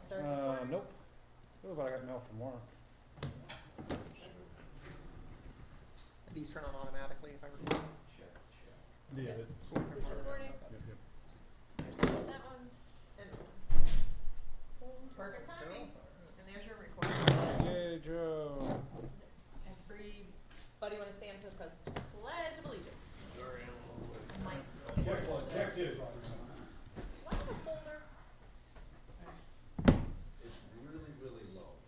start recording? Nope. Oh, but I got mail from work. These turn on automatically if I record. Yeah. Yes. it- This is recording. Yep, yep. There's that one and this one. Perfect timing. And there's your recording. Yay, Joe. Everybody want to stand for the Pledge of Allegiance? Mike. Check this. Why have a folder? It's really, really low.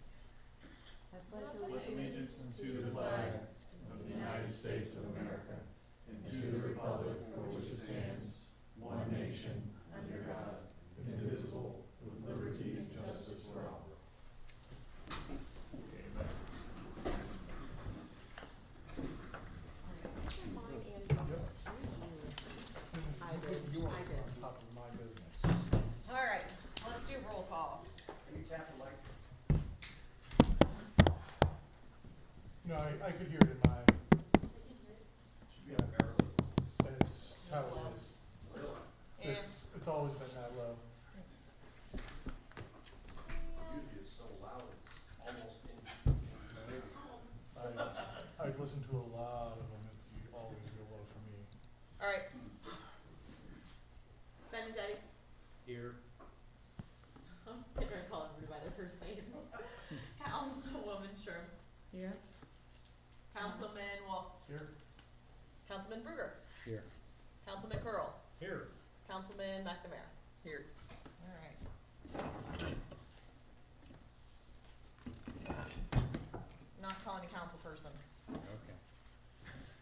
I pledge allegiance To the flag of the United States of America and to the republic for which it stands, one nation, under God, indivisible, with liberty and justice for all. I did. You are I did. on top of my business. All right, let's do roll call. Can you tap the light? No, I could hear it in my, Should be up barely. it's how it is. Really? And It's always been that low. Usually it's so loud, it's almost in. I've listened to a lot of them, it's always real low for me. all right. Benedetti. Here. I'm gonna call everybody by their first names. Councilwoman Sherm. Here. Councilman Wolf. Here? Councilman Bruger. Here. Councilman Curl. Here. Councilman McNamara. Here. All right. Not calling a council person. Okay.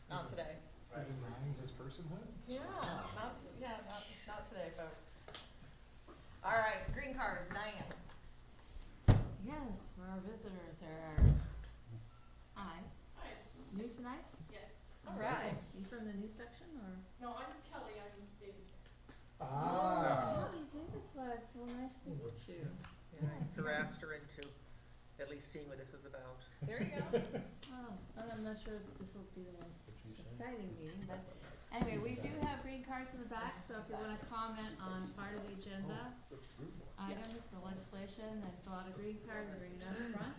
Not today. Denying his personhood? Not today, folks. All right, green cards, Diane. Yes, for our visitors, there are. Hi. Hi, New tonight? yes. All right. You from the news section or? No, I'm Kelly, I'm David. Ah. Oh, you did this wife. Well, nice to meet you. Yeah, I harassed her into at least seeing what this is about. There you go. Oh, and I'm not sure if this will be the most exciting meeting, but anyway, we do have green cards in the back, so if you wanna comment on part of the agenda items, the legislation, then fill out a green card and bring it up front.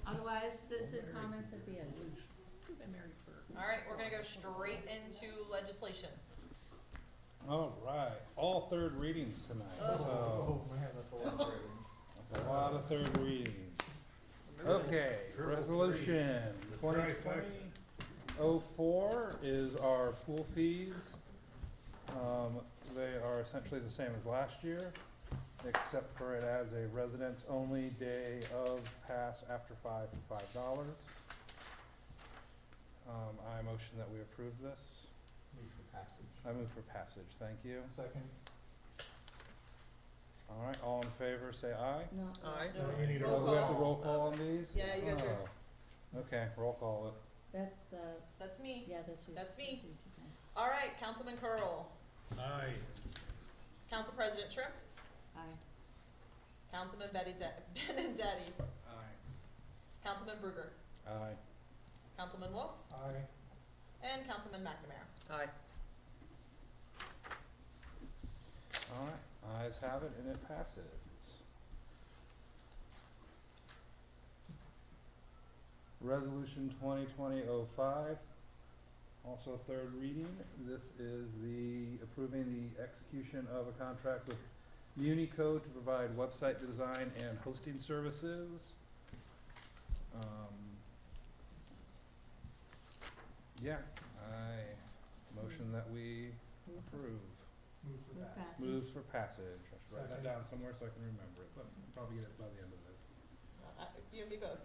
Otherwise, citizen comments at the end. Who've been married for? All right, we're gonna go straight into legislation. All right. All third readings tonight. So Oh, man, that's a lot of reading. that's a lot of third readings. Okay, resolution 2020-04 is our pool fees. They are essentially the same as last year, except for it adds a residents-only day of pass after 5 for $5. I motion that we approve this. Move for passage. I move for passage, thank you. Second. All right, all in favor, say aye. No. Aye. No, You need a Oh, we have to call. roll call on these? Yeah, you guys are- Oh. Okay, roll call it. That's, That's me. yeah, that's you. That's me. you. All right, Councilman Curl. Aye. Council President Trimp. Aye. Councilman Benedetti. Aye. Councilman Bruger. Aye. Councilman Wolf. Aye. And Councilman McNamara. Aye. All right, ayes have it and it passes. Resolution 2020-05, also third reading. This is the approving the execution of a contract with Munico to provide website design and hosting services. Yeah, I motion that we approve. Move for Move passage. passage. Moves for passage. I should write that Second. down somewhere so I can remember it, but I'll probably get it by the end of this. You and me both.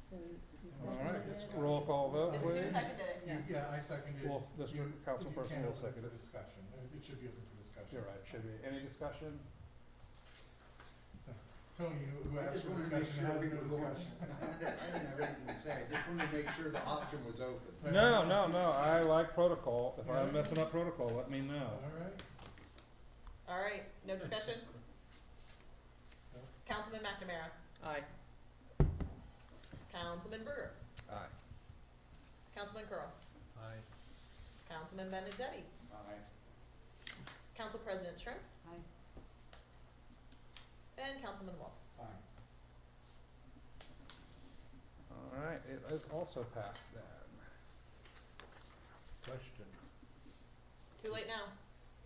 So you All right, seconded it? roll call vote, Who please. seconded it? Yeah, I seconded. Well, this You- councilperson you will can't second open it. for discussion. It should be open for discussion. You're right, it should be. Any discussion? Tony, who I asked just for wanted to make discussion, sure has we no were going. discussion. I didn't have anything to say, I just wanted to make sure the option was open. No, I like protocol. If I'm messing up protocol, let me know. All right. All right, no discussion? No. Councilman McNamara. Aye. Councilman Bruger. Aye. Councilman Curl. Aye. Councilman Benedetti. Aye. Council President Trimp. Aye. and Councilman Wolf. Aye. Alright, it is also passed then. Question, Too late now.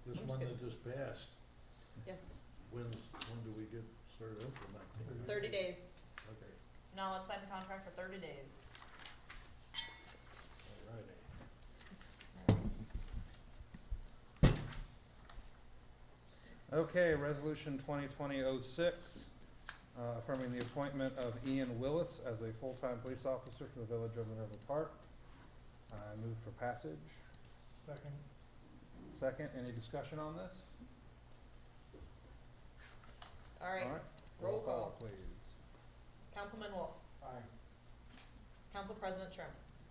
this I'm just one kidding. that just passed, Yes, when do we get started implementing? 30 days. Okay, Now let's sign the contract for 30 days. alrighty. Okay, resolution 2020-06, affirming the appointment of Ian Willis as a full-time police officer for the village of Minerva Park. I move for passage. Second. Second, any discussion on this? All right, Alright, roll call. please. Councilman Wolf. Aye. Council President Trim.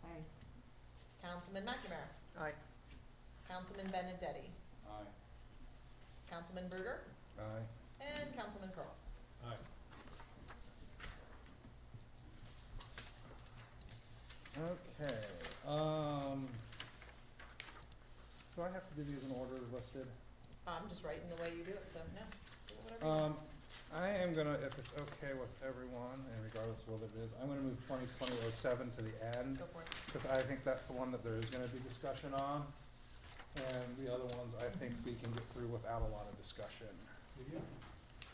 Aye. Councilman McNamara. Aye. Councilman Benedetti. Aye. Councilman Berger. Aye. And Councilman Curl. Aye. Okay, do I have to do these in order as listed? I'm just writing the way you do it, so no, do whatever you want. I am gonna, if it's okay with everyone, and regardless of what it is, I'm gonna move 2020-07 to the end, Go for it. because I think that's the one that there is gonna be discussion on. And the other ones, I think we can get through without a lot of discussion. Yeah.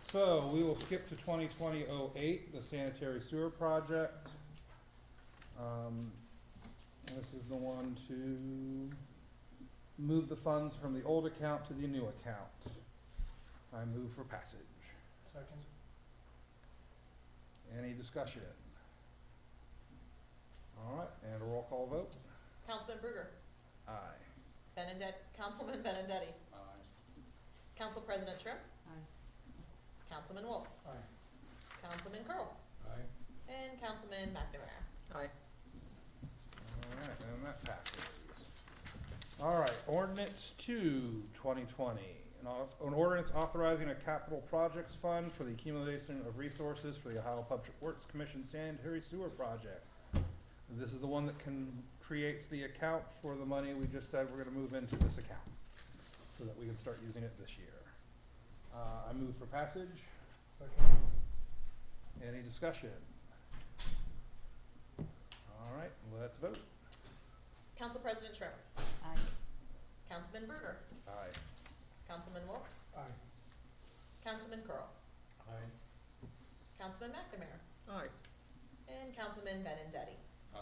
So, we will skip to 2020-08, the sanitary sewer project. This is the one to move the funds from the old account to the new account. I move for passage. Second. Any discussion? All right, and a roll call vote? Councilman Berger. Aye. Councilman Benedetti. Aye. Council President Trim. Aye. Councilman Wolf. Aye. Councilman Curl. Aye. And Councilman McNamara. Aye. All right, and that passes. All right, ordinance 2/2020. An ordinance authorizing a capital projects fund for the accumulation of resources for the Ohio Public Works Commission sanitary sewer project. This is the one that creates the account for the money we just said we're gonna move into this account, so that we can start using it this year. I move for passage. Second. Any discussion? All right, let's vote. Council President Trim. Aye. Councilman Berger. Aye. Councilman Wolf. Aye. Councilman Curl. Aye. Councilman McNamara. Aye. And Councilman Benedetti. Aye.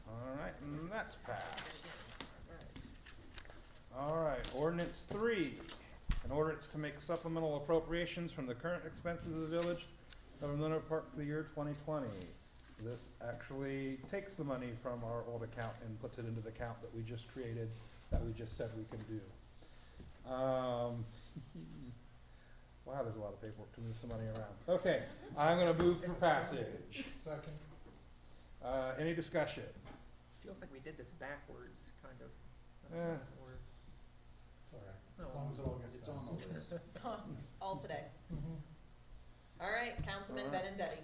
All right, and that's passed. All right, ordinance 3, an ordinance to make supplemental appropriations from the current expenses of the village of Minerva Park for the year 2020. This actually takes the money from our old account and puts it into the account that we just created, that we just said we can do. Wow, there's a lot of paperwork to move some money around. Okay, I'm gonna move for passage. Second. Any discussion? Feels like we did this backwards, kind of. Eh. Or- It's all right, No. as long as it all gets It's done. on the list. All today. Mhm. All right, Councilman All right. Benedetti.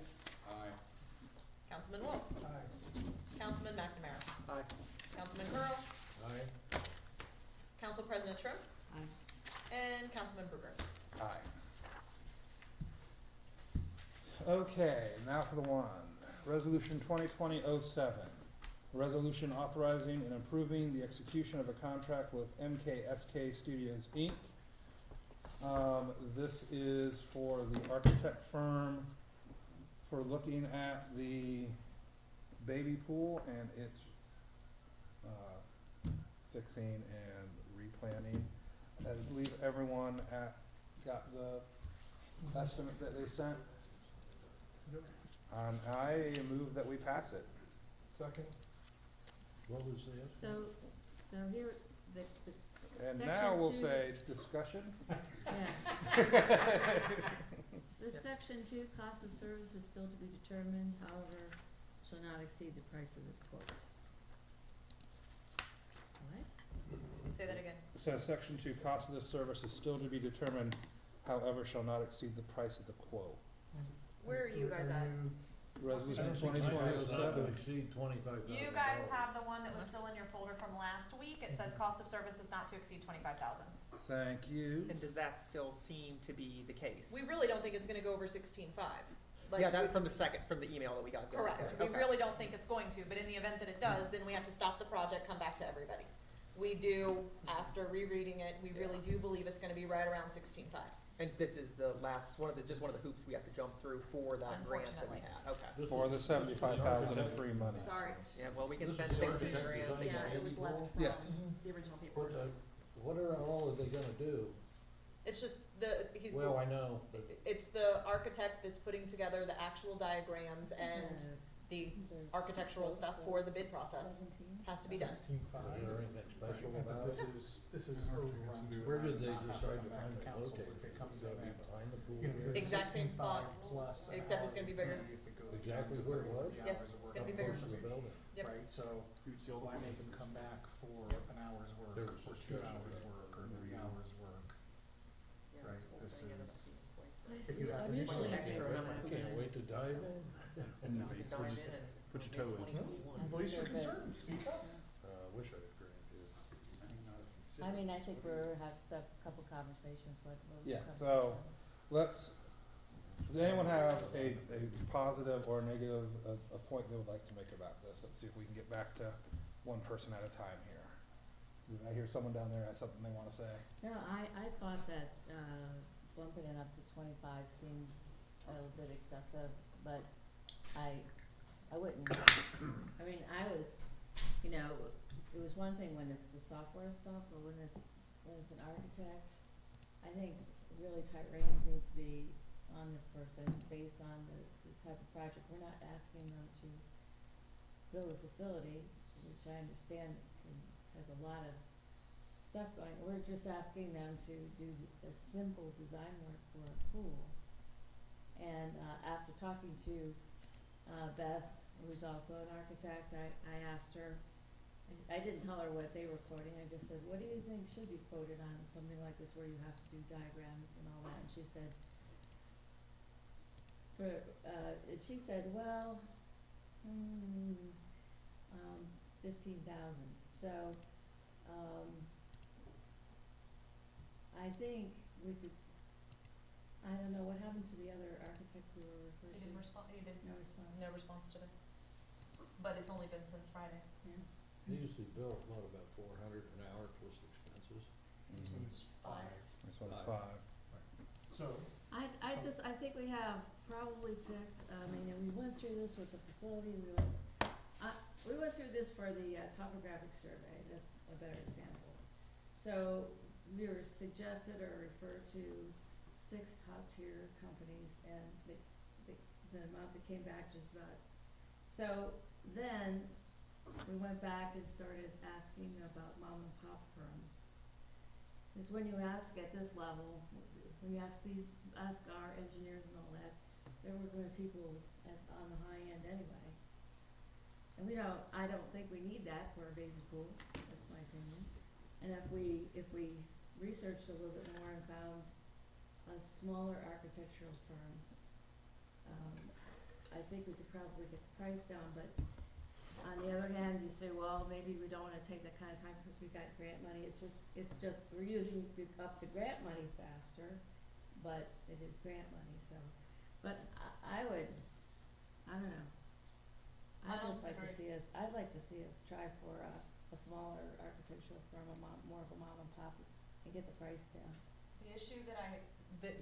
Aye. Councilman Wolf. Aye. Councilman McNamara. Aye. Councilman Curl. Aye. Council President Trim. Aye. And Councilman Berger. Aye. Okay, now for the one. Resolution 2020-07. Resolution authorizing and approving the execution of a contract with MKSK Studios, Inc. This is for the architect firm for looking at the baby pool and its fixing and replanning. I believe everyone got the estimate that they sent. I move that we pass it. Second. What was the So here, the And Section now we'll 2 say discussion. yeah. This section 2, cost of service is still to be determined, however, shall not exceed the price of the quote. What? Say that again. It says section 2, cost of this service is still to be determined, however, shall not exceed the price of the quote. Where are you guys at? Resolution I don't twenty think twenty it's oh not to seven. exceed $25,000. You guys have the one that was still in your folder from last week. It says cost of services not to exceed 25,000. Thank you. And does that still seem to be the case? We really don't think it's gonna go over 16.5. Like, Yeah, that we- from the email that we got. Correct, we really don't think it's going to, but in the event that it does, then we have to stop the project, come back to everybody. We do, after rereading it, we really do believe it's gonna be right around 16.5. And this is the last, one of the hoops we have to jump through for that grant that we Unfortunately. had, okay. This For is- the 75,000 in free money. Sorry. Yeah, well, we can This spend is the 16 architect's grand. design Yeah, it was left from Yes. the original people. What are all are they gonna do? It's just he's. Well, I know, but It's the architect that's putting together the actual diagrams and the architectural stuff for the bid process. Has to be done. 16.5. Is there anything special But about this it? is overrun. Where did they decide to Back find it council located? if it comes Is that in at, behind the pool? you know, here? there's Exact same 16.5 spot, plus an except it's gonna be bigger. hourly fee if it goes Exactly beyond where it was? the Yes, hours of it's work gonna be on bigger. Close to the building. Yep. Right, so why make them come back for an hour's work, There or was 2 discussion hours about work, or it. 3 hours work? Yeah, Right, this whole this thing ended up is- being quite- If you have to usually- put Extra extra, amount of Can't wait to dive in. And We we're dive just- in and put your we'll toe make in. 2021. voice your they're good. concern, speak up. Wish I had grant is. I mean, I think we're have a couple conversations, what was. Yeah, so let's, does anyone have a positive or negative, a point they would like to make about this? Let's see if we can get back to one person at a time here. Did I hear someone down there has something they wanna say? No, I thought that, bumping it up to 25 seemed a little bit excessive, but I wouldn't, I mean, it was one thing when it's the software stuff, or when it's an architect. I think really tight reins need to be on this person based on the type of project. We're not asking them to build a facility, which I understand has a lot of stuff going. We're just asking them to do a simple design work for a pool. And after talking to Beth, who's also an architect, I asked her, I didn't tell her what they were quoting, I just said, what do you think should be quoted on something like this where you have to do diagrams and all that? And she said, well, 15,000. So, I think we could, I don't know, what happened to the other architect we were referring He to? didn't respond, he didn't, No response. no response today. But it's only been since Friday. Yeah. They usually bill, what, about 400 an hour plus expenses? This one's 5. This one's 5. So, I think we have probably picked, I mean, and we went through this with the facility, we went through this for the topographic survey, that's a better example. So, we were suggested or referred to 6 top-tier companies, and the amount that came back just about. So, then, we went back and started asking about mom and pop firms. Because when you ask at this level, when you ask our engineers and all that, there were going to people on the high end anyway. And I don't think we need that for a baby pool, that's my opinion. And if we researched a little bit more and found smaller architectural firms, I think we could probably get the price down, but on the other hand, you say, well, maybe we don't wanna take that kind of time because we got grant money. It's just, we're using up the grant money faster, but it is grant money, so. But I don't know. I don't I'd disagree. like to see us try for a smaller architectural firm, more of a mom and pop, and get the price down. The issue that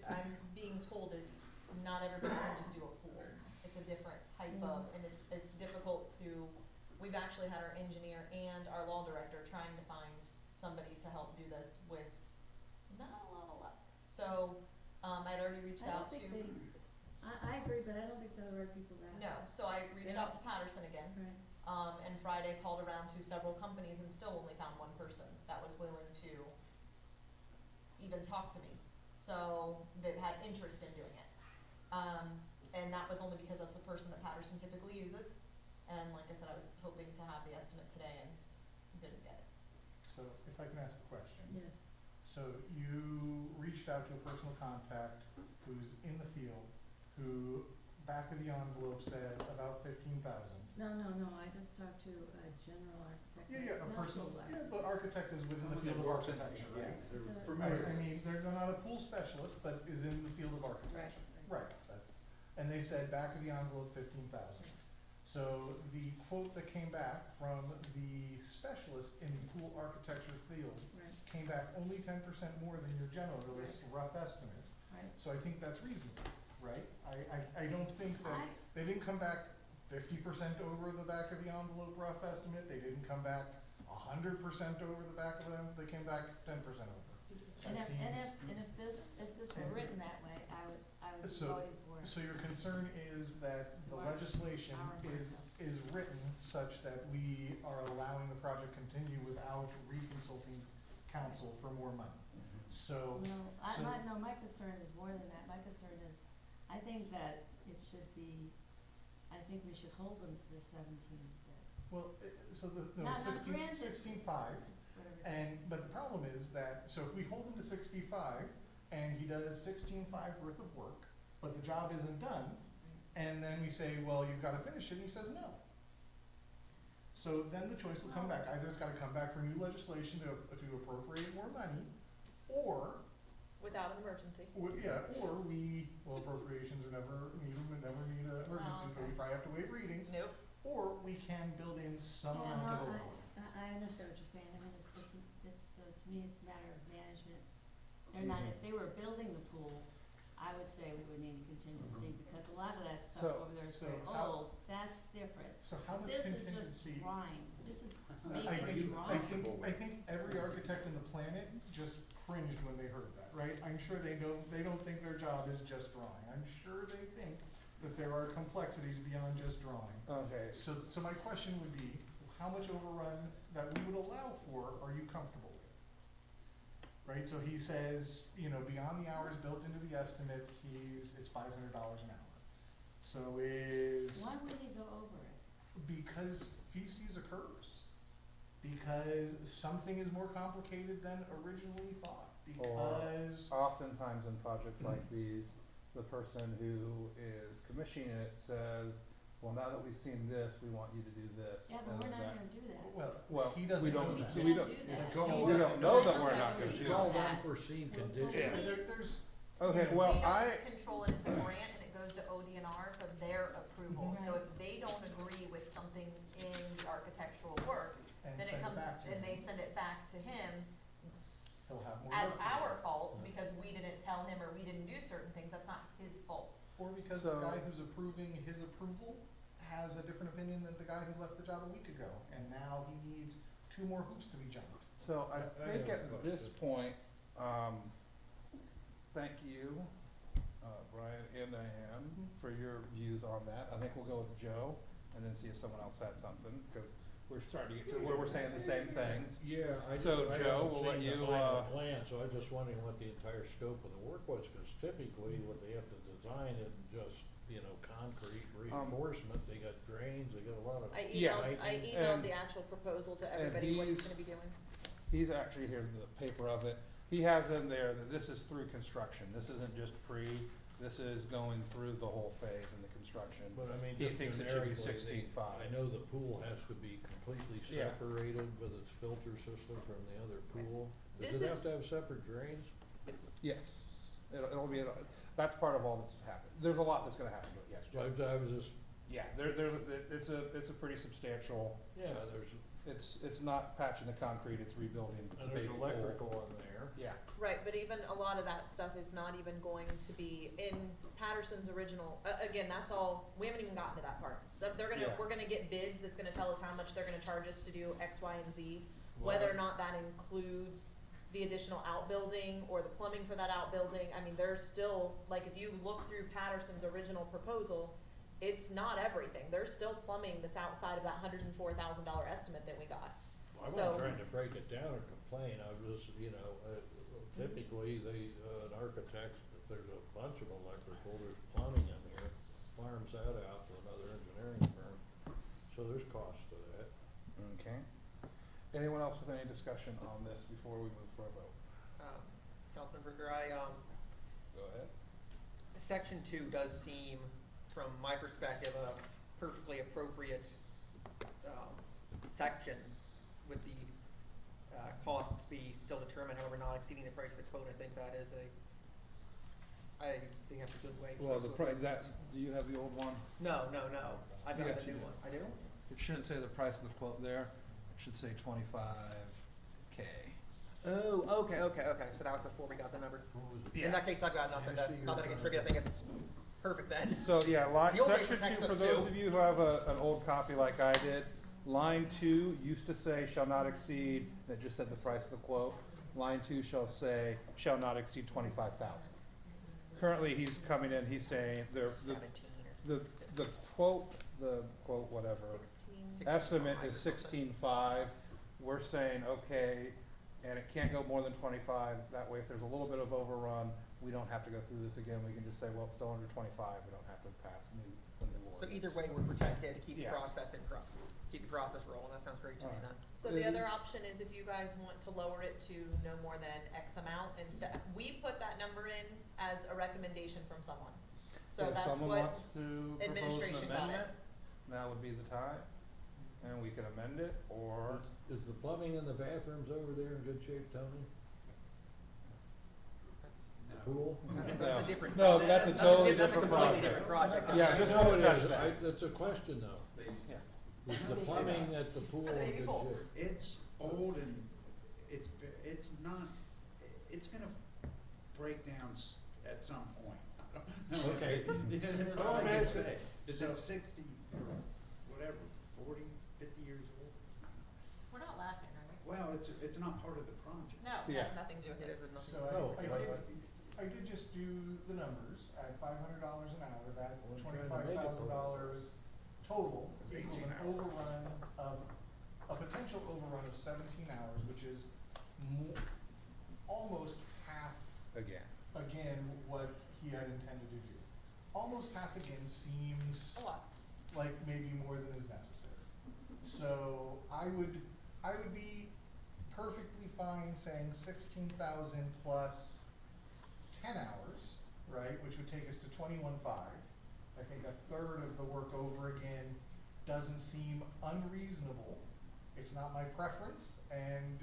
I'm being told is not everybody can just do a pool. It's a different type of, and it's difficult to, we've actually had our engineer and our law director trying to find somebody to help do this with not a lot of luck. So, I'd already reached out to. I agree, but I don't think they're the right people to ask. No, so I reached out to Patterson again. Right. And Friday called around to several companies and still only found one person that was willing to even talk to me. So, that had interest in doing it. And that was only because that's the person that Patterson typically uses. And like I said, I was hoping to have the estimate today and didn't get it. so if I can ask a question. Yes. So you reached out to a personal contact who's in the field, who back of the envelope said about 15,000. No, I just talked to a general architect. Yeah, a not personal, pool yeah, but architect is within the field of architecture, right? So- I mean, they're not a pool specialist, but is in the field of architecture. Right, that's, and they said back of the envelope 15,000. So the quote that came back from the specialist in the pool architecture field Right, came back only 10% more than your generalist rough estimate. right. So I think that's reasonable, right? I don't think that, they didn't come back 50% over the back of the envelope rough estimate, they didn't come back 100% over the back of them, they came back 10% over. And That if this were and- written that way, I would be So- voting for it. So your concern is that the Our- legislation our is written such that we are allowing the project continue without reconsulting council for more money. So, No, my concern is more than that, my concern is, I think that it should be, I think we should hold them to the 17.6. well, so the Not 16, granted. 16.5, Whatever it is. and, but the problem is that, so if we hold him to 65, and he does 16.5 worth of work, but the job isn't done, and then we say, well, you've gotta finish it, and he says no. So then the choice will come back, either it's gotta come back for new legislation to appropriate more money, or, Without an emergency. or we, well, appropriations are never need an emergency, but we probably have to waive readings, Nope. or we can build in some Yeah, amount no, of a loan. I understand what you're saying, I mean, to me, it's a matter of management. They're not, if they were building the pool, I would say we would need a contingency, because a lot of that stuff So- over there is so very how- old, that's different. So how much This is just contingency? drawing, this is I making drawing. think every architect on the planet just cringed when they heard that, right? I'm sure they don't think their job is just drawing. I'm sure they think that there are complexities beyond just drawing. Okay, So my question would be, how much overrun that we would allow for are you comfortable with? Right, so he says, beyond the hours built into the estimate, it's $500 an hour. So Why would he go over it? because feces occurs. Because something is more complicated than originally thought. Because, oftentimes in projects like these, the person who is commissioning it says, well, now that we've seen this, we want you to do this. Yeah, but and we're not that- gonna do that. well, he doesn't we don't- know that. We we can't don't- do that. It's all- He we doesn't don't know that I we're not we gonna do do It's all that. unforeseen Well, conditions. Yeah. There's, Okay, well, We I, don't control it, it's a grant and it goes to ODNR for their approval. So Right. if they don't agree with something in the architectural work, and then it send it comes, back to and they him. send it back to him He'll have more as work to do. our fault because we didn't tell him or we didn't do certain things. That's not his fault. Or because the So- guy who's approving his approval has a different opinion than the guy who left the job a week ago, and now he needs 2 more hoops to be jumped. so I I think have a at this question. point, thank you, Brian and Diane, for your views on that. I think we'll go with Joe, and then see if someone else has something, because we're starting to get to where we're saying the same things. Yeah, So, Joe, we'll let you, plan, so I was just wondering what the entire scope of the work was, because typically what they have to design isn't just, concrete reinforcement, they got drains, they got a lot of. Yeah. I And- emailed the actual proposal to everybody, what he's he's- gonna be doing. He's actually, here's the paper of it. He has in there that this is through construction. This isn't just this is going through the whole phase in the construction. But I mean, He just thinks it should be generically, 16.5. I know the pool has to be completely Yeah. separated with its filter system from the other pool. This Does it is- have to have separate drains? Yes, it'll be, that's part of all that's happened. There's a lot that's gonna happen to it, yes, Joe. I was just, Yeah, it's a pretty substantial, yeah, it's not patching the concrete, it's rebuilding the and baby there's pool. electrical in there. Yeah, Right, but even a lot of that stuff is not even going to be in Patterson's original, again, that's all, we haven't even gotten to that part. So Yeah. we're gonna get bids that's gonna tell us how much they're gonna charge us to do X, Y, and Z. Whether or not that includes the additional outbuilding or the plumbing for that outbuilding, I mean, there's still, like, if you look through Patterson's original proposal, it's not everything, there's still plumbing that's outside of that $104,000 estimate that we got. I So- wasn't trying to break it down or complain, I was just, typically an architect, if there's a bunch of electrical, there's plumbing in here, farms that out to another engineering firm, so there's cost to that. okay. Anyone else with any discussion on this before we move for a vote? Councilman Berger, Go ahead. Section 2 does seem from my perspective, a perfectly appropriate, section with the, cost to be still determined, however, not exceeding the price of the quote. I think that is I think that's a good way. for Well, us the to- do you have the old one? No, I've got Yes, the you new do. one. I do? It shouldn't say the price of the quote there, it should say 25K. Oh, okay, so that was before we got the number. In that case, I've got nothing to contribute. I think it's perfect then. So, yeah, line, The old section protects 2, for us those too. of you who have an old copy like I did, line 2 used to say shall not exceed, and it just said the price of the quote. Line 2 shall say, shall not exceed 25,000. Currently, he's coming in, he's saying, 17 or the quote, whatever, 16. estimate is 16.5 16.5. We're saying, okay, and it can't go more than 25. That way, if there's a little bit of overrun, we don't have to go through this again. We can just say, well, it's still under 25. We don't have to pass the new So ordinance. either way, we're protected to keep the Yeah. process keep the process rolling. That sounds great to me Alright. then. So the other option is if you guys want to lower it to no more than X amount instead, we put that number in as a recommendation from someone. So If that's someone what, wants to propose an administration got it. amendment, now would be the time, and we can amend it, or, Is the plumbing in the bathrooms over there in good shape, Tony? The pool? That's a different. No, that's a totally different completely project. different project. Yeah, I just know wanna it touch is. that. That's a question though. Yeah. Is the plumbing at the pool in Baby good pool. shape? It's old and it's not, it's gonna break down at some point. I don't know. Okay. Yeah, that's Well, all I can man, say. Is so- it 60 or whatever, 40, 50 years old? We're not laughing, are we? Well, it's not part of the project. No, it Yeah. has nothing to do with It it. is nothing. So No, I did just do the numbers at $500 an hour, that Well, I'm trying to make it $25,000 total It's equals 18 an hours. overrun of, a potential overrun of 17 hours, which is almost half, again. again, what he had intended to do. Almost half again seems A lot. like maybe more than is necessary. So I would be perfectly fine saying 16,000 plus 10 hours, right, which would take us to 21.5. I think a third of the work over again doesn't seem unreasonable. It's not my preference, and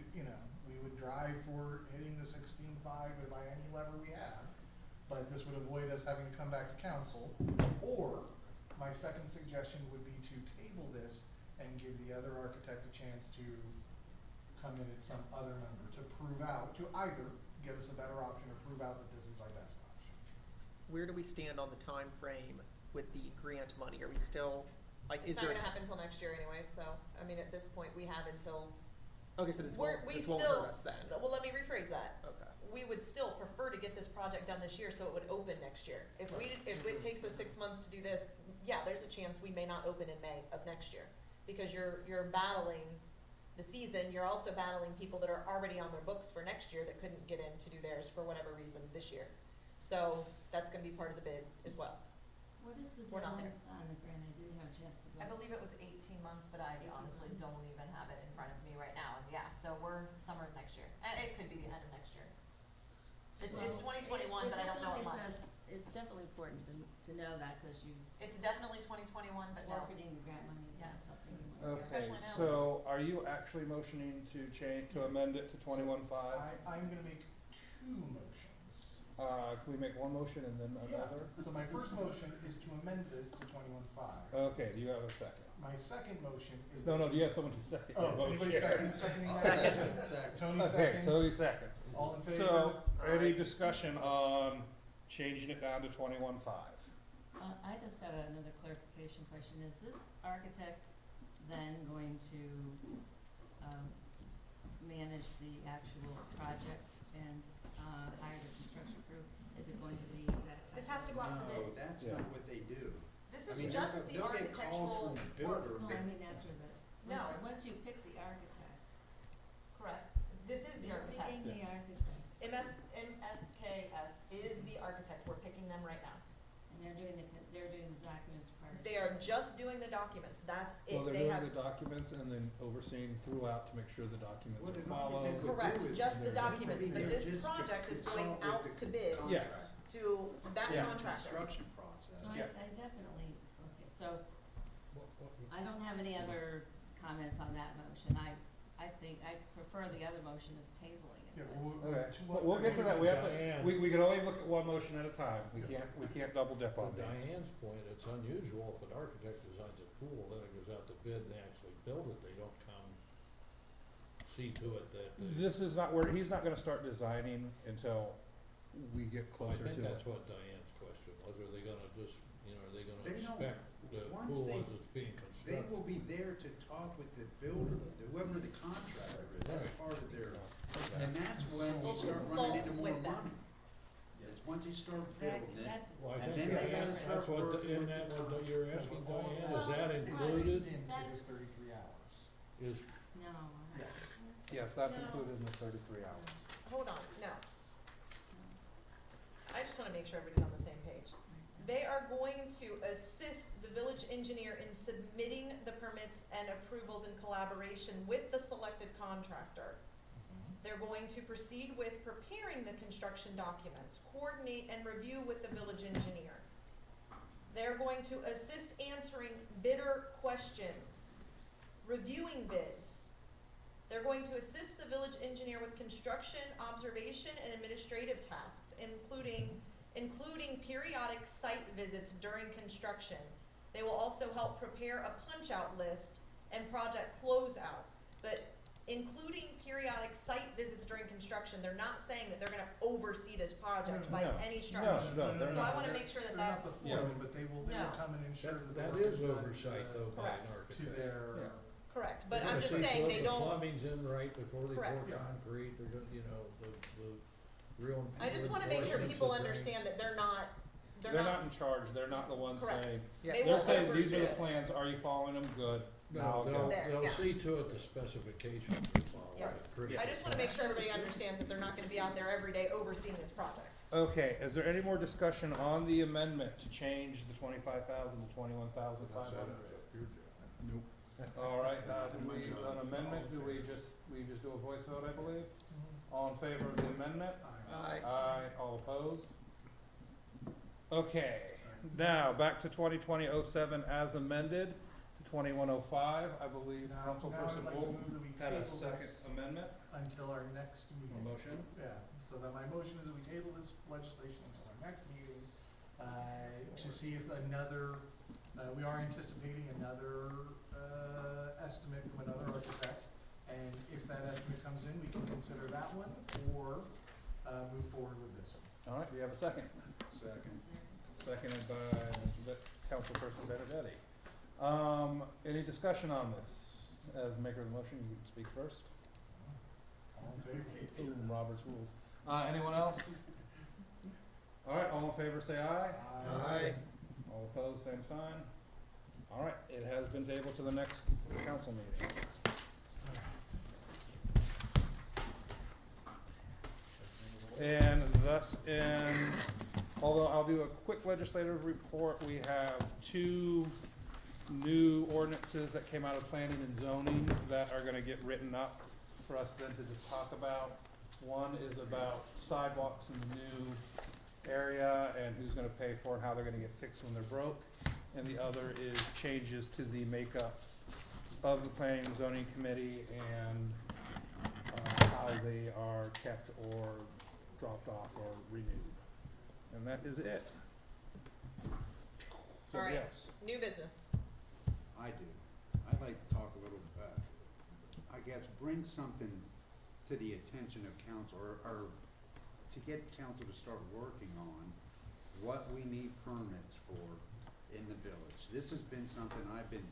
we would drive for hitting the 16.5 by any lever we have, but this would avoid us having to come back to council. Or my second suggestion would be to table this and give the other architect a chance to come in at some other number to prove out, to either give us a better option or prove out that this is our best option. Where do we stand on the time frame with the grant money? Are we still, like, is It's not there? gonna happen until next year anyway, so, I mean, at this point, we have until, Okay, so this we're, won't, we this still, won't hurt us then. well, let me rephrase that. Okay. We would still prefer to get this project done this year so it would open next year. If it takes us 6 months to do this, yeah, there's a chance we may not open in May of next year. Because you're battling the season, you're also battling people that are already on their books for next year that couldn't get in to do theirs for whatever reason this year. So that's gonna be part of the bid as well. What is the We're not deadline on the grant? I didn't have a chance to I look. believe it was 18 months, but I 18 honestly months. don't even have it in front of me right now. And yeah, so we're summer of next year. And it could be the end of next year. It's Well, 2021, but I don't know what month. It's definitely important to know that, cause It's definitely 2021, but no. forfeiting the grant money is Yeah. not something you want to do. Okay, Especially now. so are you actually motioning to amend it to 21.5? I'm gonna make two motions. Can we make one motion and then another? Yeah. So my first motion is to amend this to 21.5. Okay, do you have a second? My second motion is. No, do you have someone to second your Oh, motion? anybody seconding that? Second. motion? Tony Okay, seconds. Tony seconds. All in favor? So, any Alright. discussion on changing it down to 21.5? I just have another clarification question. Is this architect then going to, manage the actual project and, hire the construction crew? Is it going to be that type of? This has to go out to No, bid. that's Yeah. not what they do. This I is mean, just the they'll get architectural calls from the work. builder. No, I mean after the, No. once you pick the architect. Correct. This is the You're architect. picking the architect, MSKS is the architect. We're picking them right now. and they're doing the documents prior to. They are just doing the documents, that's it. Well, they're They doing have, the documents and then overseeing throughout to make sure the documents What are an followed. architect would correct, do is just the they're- documents, They'd but be this there just to project is going consult with out the to bid Yes. contractor. to that Yeah. contractor. Construction process. So I Yeah. I definitely, okay, so I don't have any other comments on that motion. I think I prefer the other motion of tabling it. Yeah, but- Okay, we'll get to that, we can only look at one motion at a time, we can't double dip To on these. Diane's point, it's unusual if an architect designs a pool, then it goes out to bid and they actually build it, they don't come see to it that they. This is not where, he's not gonna start designing until we get Well, I closer to it. think that's what Diane's question was, are they gonna just, are they gonna They don't- inspect the once pool they- as it's being They constructed? will be there to talk with the builder, whoever the contractor is, that's Right. part of their, and that's when We'll you start running consult into more with them. money. Yes, once you start Exactly, building, that's, Well, I And think then they that's, gotta that's start what, working isn't with that the what you're asking, All of Diane, that is that is included? Into That- this 33 hours. Is, no. Yes. Yes, that's No. included in the 33 hours. Hold on, no. I just wanna make sure everybody's on the same page. They are going to assist the village engineer in submitting the permits and approvals in collaboration with the selected contractor. They're going to proceed with preparing the construction documents, coordinate and review with the village engineer. They're going to assist answering bidder questions, reviewing bids. They're going to assist the village engineer with construction, observation, and administrative tasks, including periodic site visits during construction. They will also help prepare a punch-out list and project closeout. But including periodic site visits during construction, they're not saying that they're gonna oversee this project by No. any stretch. No, they're So I not. wanna make sure that They're not that's, the Yeah. foreman, but they will No. come and ensure that the that work is done, oversight though by an Correct. to architect. their, Yeah. correct, but They're I'm gonna just see saying to it they the don't, plumbing's in right before they pour Correct. concrete, they're gonna, the real. I just wanna make sure reinforcements people is drained. understand that they're not, They're not in charge, they're not the ones correct. saying, Yeah. They they're won't saying, these are oversee the it. plans, are you following them? Good. Now No, they'll, There, they'll yeah. see to it the specifications they follow. Yes. It's pretty I just wanna make sure everybody understands that they're not gonna be out there every day overseeing this project. Okay, is there any more discussion on the amendment to change the 25,000 to 21,500? Nope. All right, do we, an amendment, we just do a voice vote, I believe? All in favor of the amendment? Aye. Aye, all opposed? Okay, now, back to 2020-07 as amended, to 2105, I believe Now I'd Councilperson like to Wolf move that we had a table second this amendment, until our next a meeting. motion. Yeah, so that my motion is that we table this legislation until our next meeting, to see if another, we are anticipating another, estimate from another architect. And if that estimate comes in, we can consider that one or, move forward with this one. All right, do you have a second? second. Seconded by Councilperson Benedetti. Any discussion on this? As maker of the motion, you can speak first. All in favor? Ooh, Robert's rules. Anyone else? All right, all in favor say aye. Aye. All opposed, same sign. All right, it has been tabled to the next council meeting. And thus although I'll do a quick legislative report, we have two new ordinances that came out of planning and zoning that are gonna get written up for us then to just talk about. One is about sidewalks in the new area and who's gonna pay for it, how they're gonna get fixed when they're broke. And the other is changes to the makeup of the planning and zoning committee and how they are kept or dropped off or renewed. And that is it. All right. Somebody else? New business. I do. I'd like to talk a little, I guess, bring something to the attention of council, or to get council to start working on what we need permits for in the village. This has been something I've been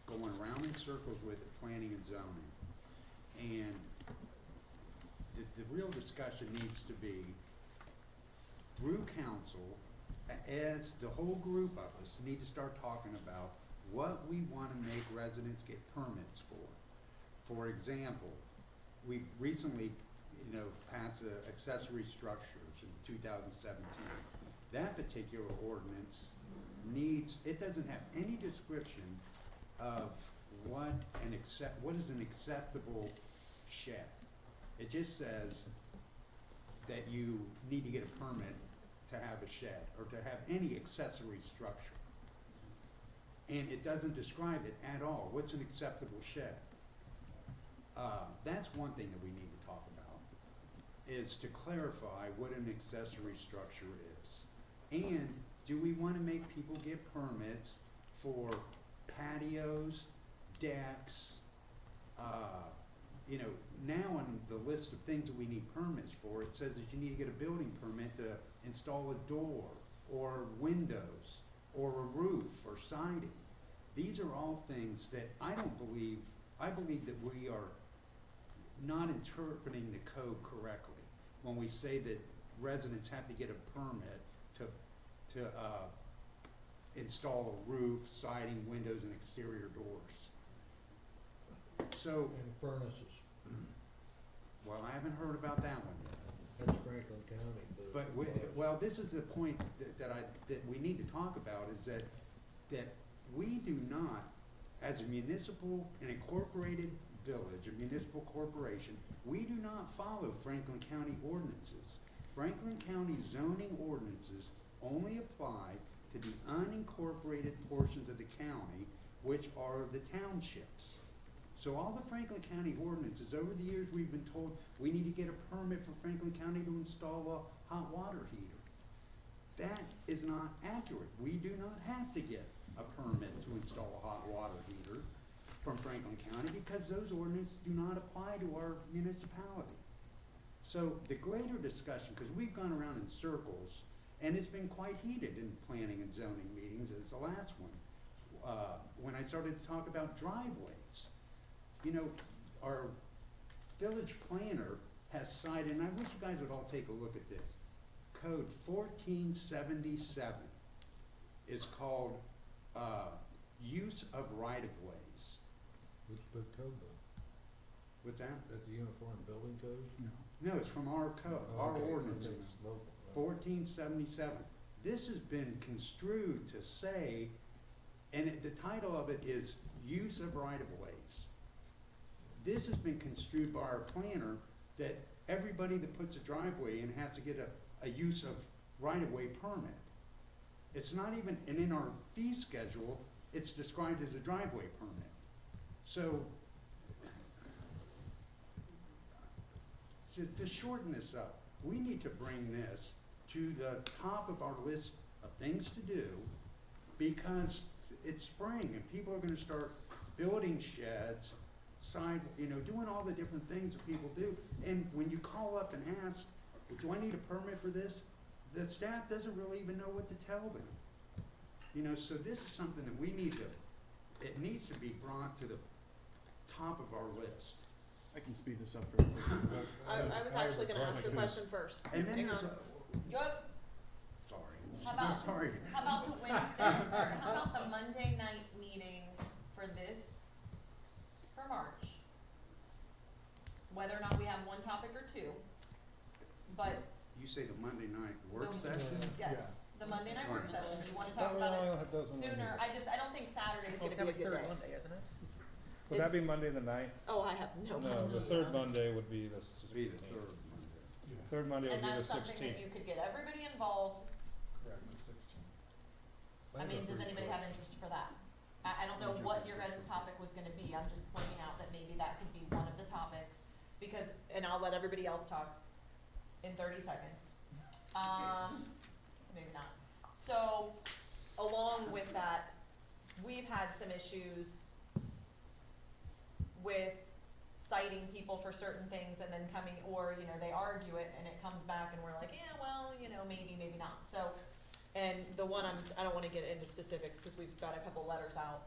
going around in circles with at planning and zoning. And the real discussion needs to be through council, as the whole group of us need to start talking about what we want to make residents get permits for. For example, we recently, passed accessory structures in 2017. That particular ordinance it doesn't have any description of what is an acceptable shed. It just says that you need to get a permit to have a shed or to have any accessory structure. And it doesn't describe it at all. What's an acceptable shed? That's one thing that we need to talk about, is to clarify what an accessory structure is. And do we want to make people get permits for patios, decks? You know, now on the list of things that we need permits for, it says that you need to get a building permit to install a door or windows or a roof or siding. These are all things that I believe that we are not interpreting the code correctly when we say that residents have to get a permit to install a roof, siding, windows, and exterior doors. So, And furnaces, well, I haven't heard about that one yet. that's Franklin County, But, well, this is the point that we need to talk about, is that we do not, as a municipal, an incorporated village, a municipal corporation, we do not follow Franklin County ordinances. Franklin County zoning ordinances only apply to the unincorporated portions of the county, which are the townships. So all the Franklin County ordinances, over the years, we've been told we need to get a permit for Franklin County to install a hot water heater. That is not accurate. We do not have to get a permit to install a hot water heater from Franklin County because those ordinances do not apply to our municipality. So the greater discussion, because we've gone around in circles, and it's been quite heated in planning and zoning meetings, as the last one, when I started to talk about driveways. You know, our village planner has cited, and I wish you guys would all take a look at this. Code 1477 is called use of right-of-ways. which book code book? What's that? That's the Uniform Building Code? No, it's from our code, our Okay, ordinances. it's local, right. 1477. This has been construed to say, and the title of it is use of right-of-ways. This has been construed by our planner that everybody that puts a driveway in has to get a use of right-of-way permit. It's not even, and in our fee schedule, it's described as a driveway permit. So, to shorten this up, we need to bring this to the top of our list of things to do, because it's spring and people are gonna start building sheds, doing all the different things that people do. And when you call up and ask, do I need a permit for this? The staff doesn't really even know what to tell them. You know, so this is something that we need to, it needs to be brought to the top of our list. I can speed this up very quickly. I was actually gonna ask a question first. And then Hang there's on. sorry. How about, Sorry. how about the Wednesday, or how about the Monday night meeting for this, for March? Whether or not we have one topic or two, but, You say the Monday night work The- session? yes, Yeah. the Monday night work Right. session, you wanna talk about it sooner, I don't think Saturday's It's gonna gonna be be a a good good day. Monday, isn't it? Would that be Monday the 9th? Oh, I have no idea. No, the third Monday would be the Be the 16th. third Monday. Yeah, Third Monday would And be the that's something that 16th. you could get everybody involved, correct, the 16th. I mean, does anybody have interest for that? I don't know what your guys' topic was gonna be, I'm just pointing out that maybe that could be one of the topics, because, And I'll let everybody else talk in 30 seconds. Maybe not. So, along with that, we've had some issues with citing people for certain things and then coming, or, they argue it and it comes back and we're like, yeah, well, maybe, maybe not. So, and the one I don't wanna get into specifics because we've got a couple letters out.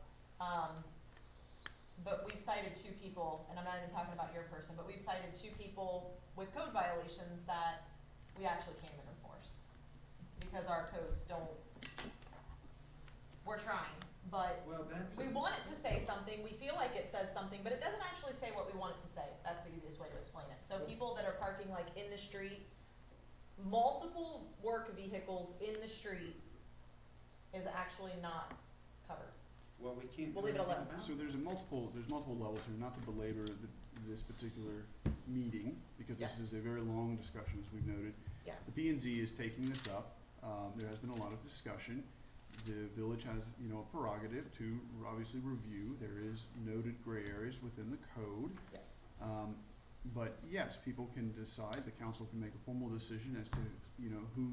But we've cited 2 people, and I'm not even talking about your person, but we've cited 2 people with code violations that we actually can't even enforce. Because our codes don't, we're trying, but Well, that's. we want it to say something, we feel like it says something, but it doesn't actually say what we want it to say. That's the easiest way to explain it. So people that are parking like in the street, multiple work vehicles in the street is actually not covered. Well, we can't. We'll do leave it anything alone. about So there's multiple levels here, not to belabor this particular meeting, because this Yeah. is a very long discussion, as we've noted. Yeah. The P and Z is taking this up. There has been a lot of discussion. The village has, a prerogative to obviously review. There is noted gray areas within the code. Yes. But yes, people can decide, the council can make a formal decision as to, who,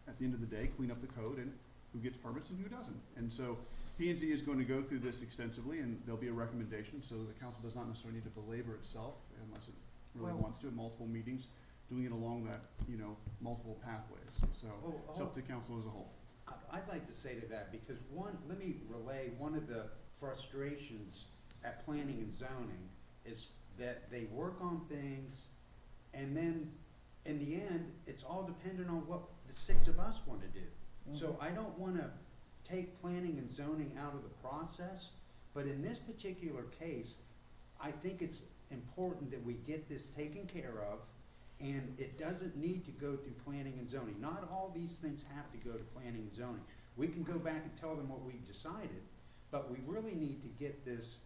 at the end of the day, clean up the code and who gets permits and who doesn't. And so P&Z is going to go through this extensively, and there'll be a recommendation, so the council does not necessarily need to belabor itself unless it really Well- wants to, multiple meetings, doing it along that, multiple pathways. So it's up to council as a whole. I'd like to say to that, because let me relay one of the frustrations at planning and zoning is that they work on things, and then, in the end, it's all dependent on what the six of us want to do. So I don't wanna take planning and zoning out of the process, but in this particular case, I think it's important that we get this taken care of, and it doesn't need to go through planning and zoning. Not all these things have to go to planning and zoning. We can go back and tell them what we've decided, but we really need to get this,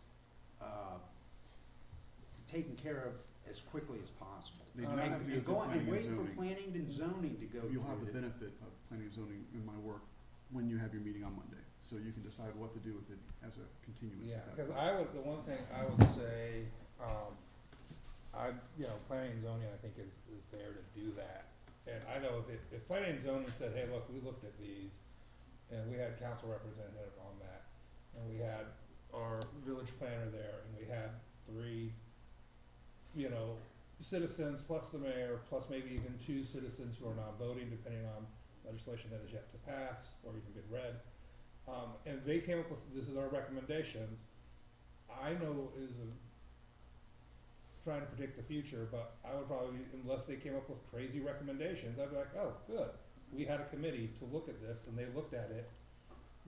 taken care of as quickly as possible. They do not have to go And through go on and planning and wait for zoning. planning and zoning to go You'll have through the it. benefit of planning and zoning in my work when you have your meeting on Monday. So you can decide what to do with it as a continuance. Yeah, at that because point. the one thing I would say, planning and zoning, I think is there to do that. And I know if planning and zoning said, hey, look, we looked at these, and we had council representative on that, and we had our village planner there, and we had 3, citizens plus the mayor, plus maybe even 2 citizens who are not voting, depending on legislation that is yet to pass or even get read. And they came up with, this is our recommendations. I know trying to predict the future, but I would probably, unless they came up with crazy recommendations, I'd be like, oh, good. We had a committee to look at this, and they looked at it.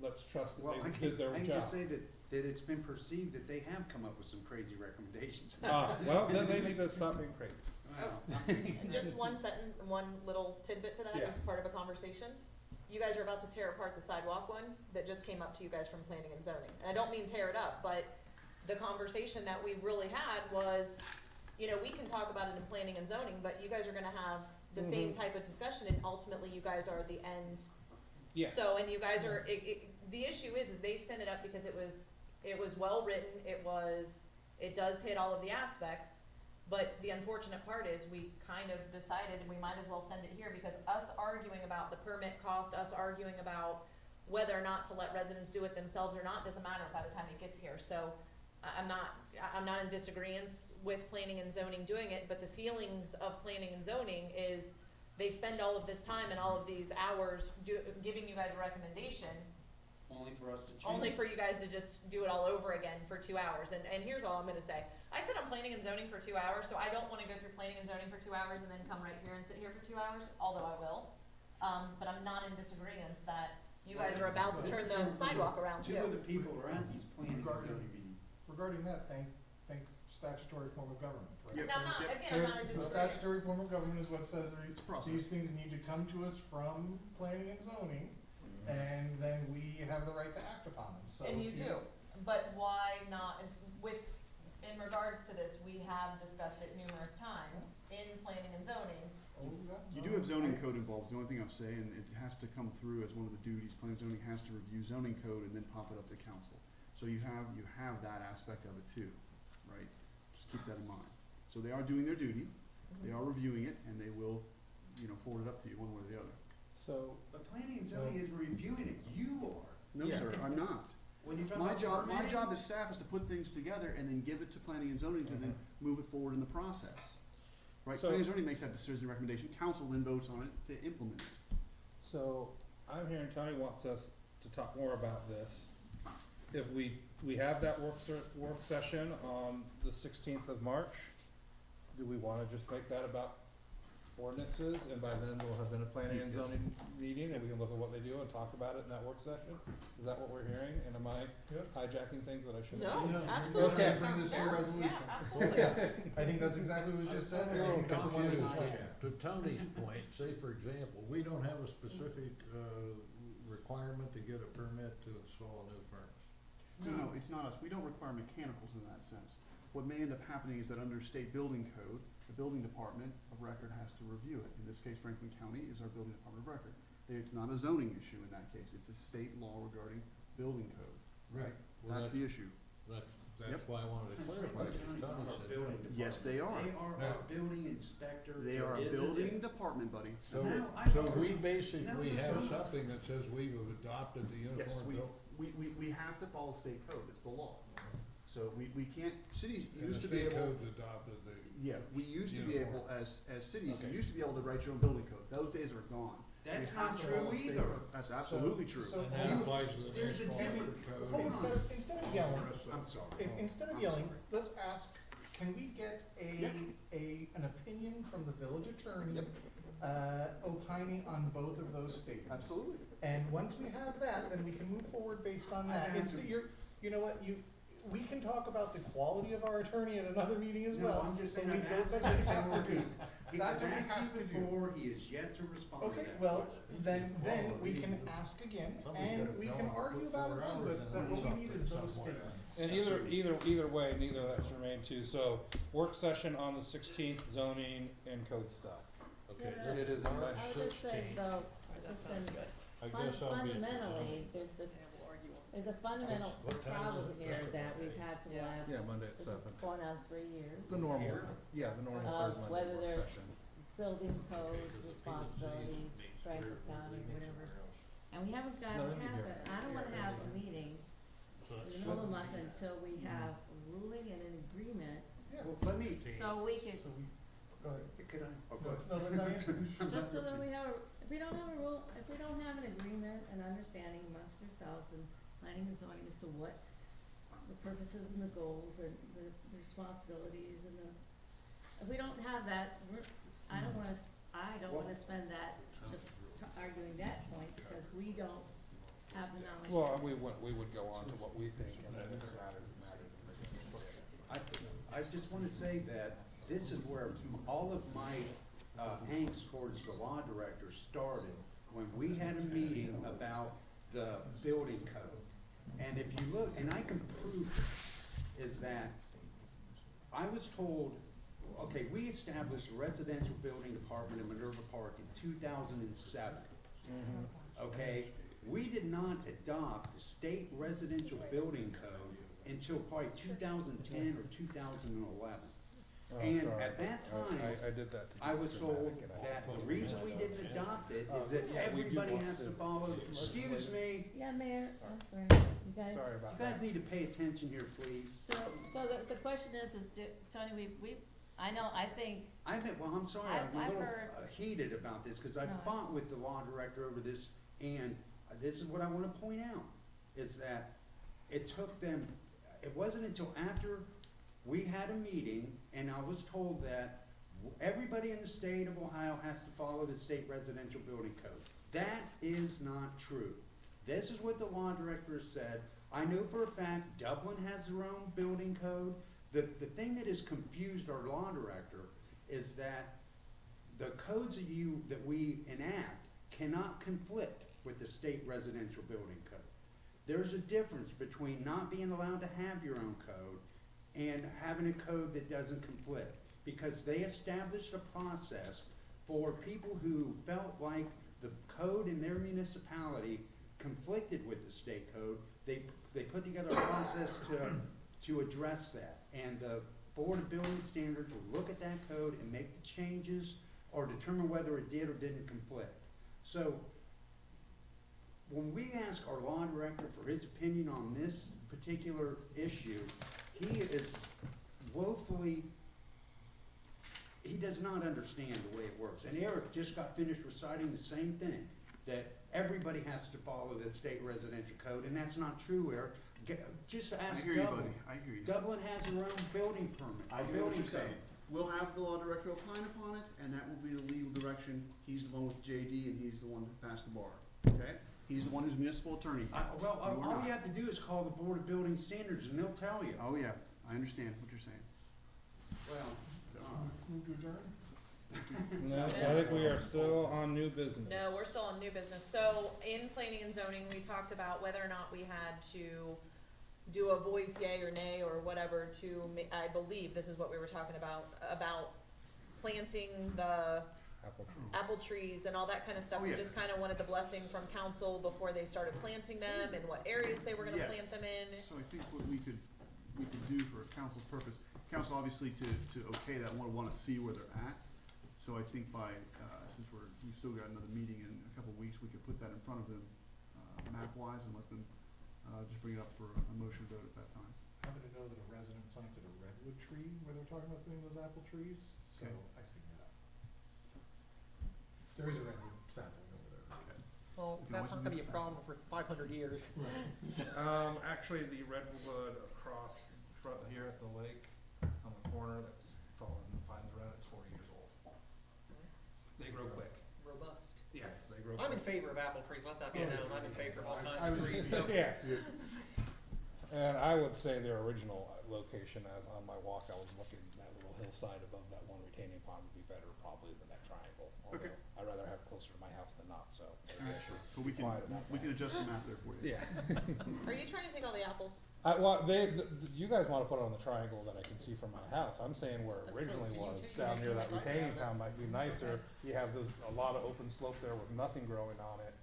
Let's trust that Well, I they did their can job. just say that it's been perceived that they have come up with some crazy recommendations. Well, then they need to stop being crazy. Well, And just one little tidbit to that, Yeah. as part of a conversation. You guys are about to tear apart the sidewalk one that just came up to you guys from planning and zoning. And I don't mean tear it up, but the conversation that we really had was, we can talk about it in planning and zoning, but you guys are gonna have the same type of discussion, and ultimately you guys are the end. Yeah. So, and you guys are, the issue is they sent it up because it was well written, it does hit all of the aspects. But the unfortunate part is we kind of decided we might as well send it here, because us arguing about the permit cost, us arguing about whether or not to let residents do it themselves or not, doesn't matter by the time it gets here. So I'm not in disagreement with planning and zoning doing it, but the feelings of planning and zoning is they spend all of this time and all of these hours giving you guys a recommendation, only for us to change. only for you guys to just do it all over again for 2 hours. And here's all I'm gonna say. I sit on planning and zoning for 2 hours, so I don't wanna go through planning and zoning for 2 hours and then come right here and sit here for 2 hours, although I will. But I'm not in disagreement that you guys are about to turn the sidewalk around Two too. of the people are at these planning and zoning meetings. Regarding that, thank statutory form of government, right? Yep. No, I'm not, Yep. again, I'm not in The disagreement. statutory form of government is what says It's a process. these things need to come to us from planning and zoning, and then we have the right to act upon them, so. And you do, but why not, in regards to this, we have discussed it numerous times in planning and zoning. You do have zoning code involved, is the only thing I'll say, and it has to come through as one of the duties. Planning and zoning has to review zoning code and then pop it up to council. So you have that aspect of it too, right? Just keep that in mind. So they are doing their duty, they are reviewing it, and they will, forward it up to you one way or the other. So, But planning and zoning is reviewing it, you are. No, Yeah. sir, I'm not. When you talk My about job permitting- as staff is to put things together and then give it to planning and zoning to then move it forward in the process. Right, So- planning and zoning makes that decision recommendation, council then votes on it to implement it. so I'm hearing Tony wants us to talk more about this. If we have that work session on the 16th of March, do we wanna just make that about ordinances, and by then we'll have been a planning and zoning meeting, and we can look at what they do and talk about it in that work session? Is that what we're hearing, and am I Yep. hijacking things that I shouldn't No, be? you're absolutely, Okay. that sounds Bring this to your fair. resolution. Yeah, absolutely. I think that's exactly what was just said, and I think that's a wonderful plan. To Tony's point, say for example, we don't have a specific, requirement to get a permit to install a new furnace. No, it's not us, we don't require mechanicals in that sense. What may end up happening is that under state building code, the building department of record has to review it. In this case, Franklin County is our building department of record. It's not a zoning issue in that case, it's a state law regarding building code, right? Well, That's the issue. That's Yep. why I wanted to clarify, because Tony said. Yes, they are. They are our building inspector. They are a Isn't building it? department, buddy. So, That's it. so we basically No, have no. something that says we've adopted the Yes, uniform bill. we have to follow state code, it's the law. So we can't, cities And used the to be state able, code's adopted the, yeah, we used to be able, Uniform. as cities, you Okay. used to be able to write your own building code, those days are gone. That's We not have to true follow state either. code. That's absolutely true. so- and that You- applies to the there's a municipal different- code. hold on. Instead of yelling, I'm sorry. instead of I'm yelling, sorry. let's ask, can we get Yeah. an opinion from the village attorney, Yep. opining on both of those statements? Absolutely. And once we have that, then we can move forward based on I that. have It's, to- you know what, we can talk about the quality of our attorney at another meeting as No, well. I'm just but saying, we- I've that's asked what we him have to before, do. I've That's what we asked have you to do. before, he has yet to respond to Okay, that well, question. then we can ask again, and we can argue about it then, but what we need is those statements. And either way, neither of that's remained too, so work session on the 16th, zoning and code stuff. Okay, Yeah. It is on March I would just say 16th. though, That just sounds in good. I guess I'll be. fundamentally, there's a fundamental What time is problem it? here that we've had for the Yeah. last, Yeah, Monday at this is 7. going on 3 years. The normal, yeah, the normal third Monday Whether work there's session. building code responsibilities, Franklin County, whatever. And we haven't gotten past it. I don't wanna have a meeting in the middle of the month until we have a ruling and an agreement, Well, let me, so we could, So we, go ahead. could I? Oh, No, go ahead. no, let Diane finish. just so that we have a, if we don't have a rule, if we don't have an agreement and understanding amongst ourselves and planning and zoning as to what the purposes and the goals and the responsibilities and the, if we don't have that, I don't wanna spend that just arguing that point because we don't have the knowledge. Well, we would go on to what we think, and then if it matters, it matters. I just wanna say that this is where all of my, angst towards the law director started, when we had a meeting about the building code. And if you look, and I can prove this, is that I was told, okay, we established a residential building department in Minerva Park in 2007. Okay, we did not adopt the state residential building code until probably 2010 or 2011. Oh, And sorry. at that time, I did that to I be was told dramatic, and I- that the reason we didn't adopt it is that yeah, we do everybody want has to- to follow, excuse me, Yeah, Mayor, I'm sorry, you guys. Sorry you about guys that. need to pay attention here, please. So the question is, Tony, I know, I think, Well, I'm sorry, I've I'm a little heard- heated about this, cause I No. fought with the law director over this, and this is what I wanna point out, is that it took them, it wasn't until after we had a meeting, and I was told that everybody in the state of Ohio has to follow the state residential building code. That is not true. This is what the law director said. I know for a fact Dublin has their own building code. The thing that has confused our law director is that the codes that we enact cannot conflict with the state residential building code. There's a difference between not being allowed to have your own code and having a code that doesn't conflict. Because they established a process for people who felt like the code in their municipality conflicted with the state code. They put together a process to address that. And the Board of Building Standards will look at that code and make the changes or determine whether it did or didn't conflict. So when we ask our law director for his opinion on this particular issue, he is woefully, he does not understand the way it works. And Eric just got finished reciting the same thing, that everybody has to follow the state residential code, and that's not true, Eric. Just I ask hear you, Dublin. buddy, I hear you. Dublin has their own building permit, I a hear what building you're code. saying. We'll have the law director opine upon it, and that will be the legal direction. He's the one with JD, and he's the one that passed the bar, okay? He's the one who's municipal attorney. Well, You are all not. you have to do is call the Board of Building Standards, and they'll tell you. Oh, yeah, I understand what you're saying. Well, Move to adjourn? No, I think we are still on new business. No, we're still on new business. So in planning and zoning, we talked about whether or not we had to do a voice yay or nay or whatever to, I believe this is what we were talking about planting the Apple tree. apple trees and all that kind of stuff. Oh, We yeah. just kinda wanted the blessing from council before they started planting them and what areas they were gonna Yes. plant them in. So I think what we could do for council's purpose, council obviously to okay that, wanna see where they're at. So I think by, since we've still got another meeting in a couple of weeks, we could put that in front of them, map-wise, and let them, just bring it up for a motion vote at that time. Happen to know that a resident planted a redwood tree where they're talking about putting those apple trees, so Okay. I seen that. There is a redwood sapling over there. Well, You can that's always not gonna be mix a that. problem for 500 years. Actually, the redwood across front here at the lake, on the corner, that's taller than the pines around, it's 40 years old. They grow quick. Robust. Yes, they grow I'm in quick. favor of apple trees, let that be known, I'm in favor of all I kinds of was- trees, so. Yes. And I would say their original location, as on my walk, I was looking, that little hillside above that one retaining pond would be better probably than that triangle. Okay. Although I'd rather have it closer to my house than not, so maybe I should But we can, apply to that we can map. adjust the map there for you. Yeah. Are you trying to take all the apples? Well, you guys wanna put it on the triangle that I can see from my house, I'm saying where it That's close originally to you was, too, down you near can that see the side retaining of it. pond might be nicer. You have a lot of open slope there with nothing growing on it.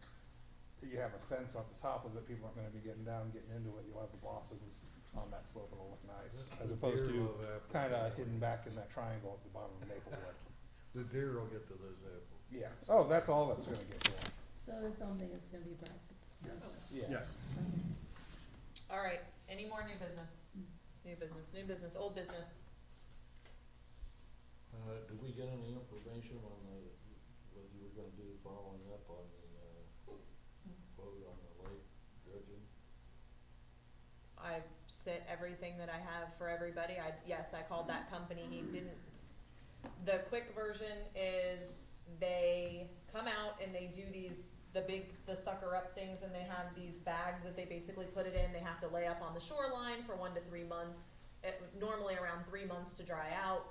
You have a fence on the top of it, people aren't gonna be getting down, getting into it, you'll have the blossoms on that slope, it'll look nice, as opposed to kinda hidden back in that triangle at the bottom of Maplewood. The deer will get to those apples. Yeah, oh, that's all that's gonna get to them, So this something is gonna be practical. yeah. Yes. Alright, any more new business? New business, old business. Did we get any information on what you were gonna do following up on the, quote on the lake dredging? I've sent everything that I have for everybody. Yes, I called that company. He didn't. The quick version is they come out and they do the sucker up things, and they have these bags that they basically put it in. They have to lay up on the shoreline for 1 to 3 months. Normally around 3 months to dry out.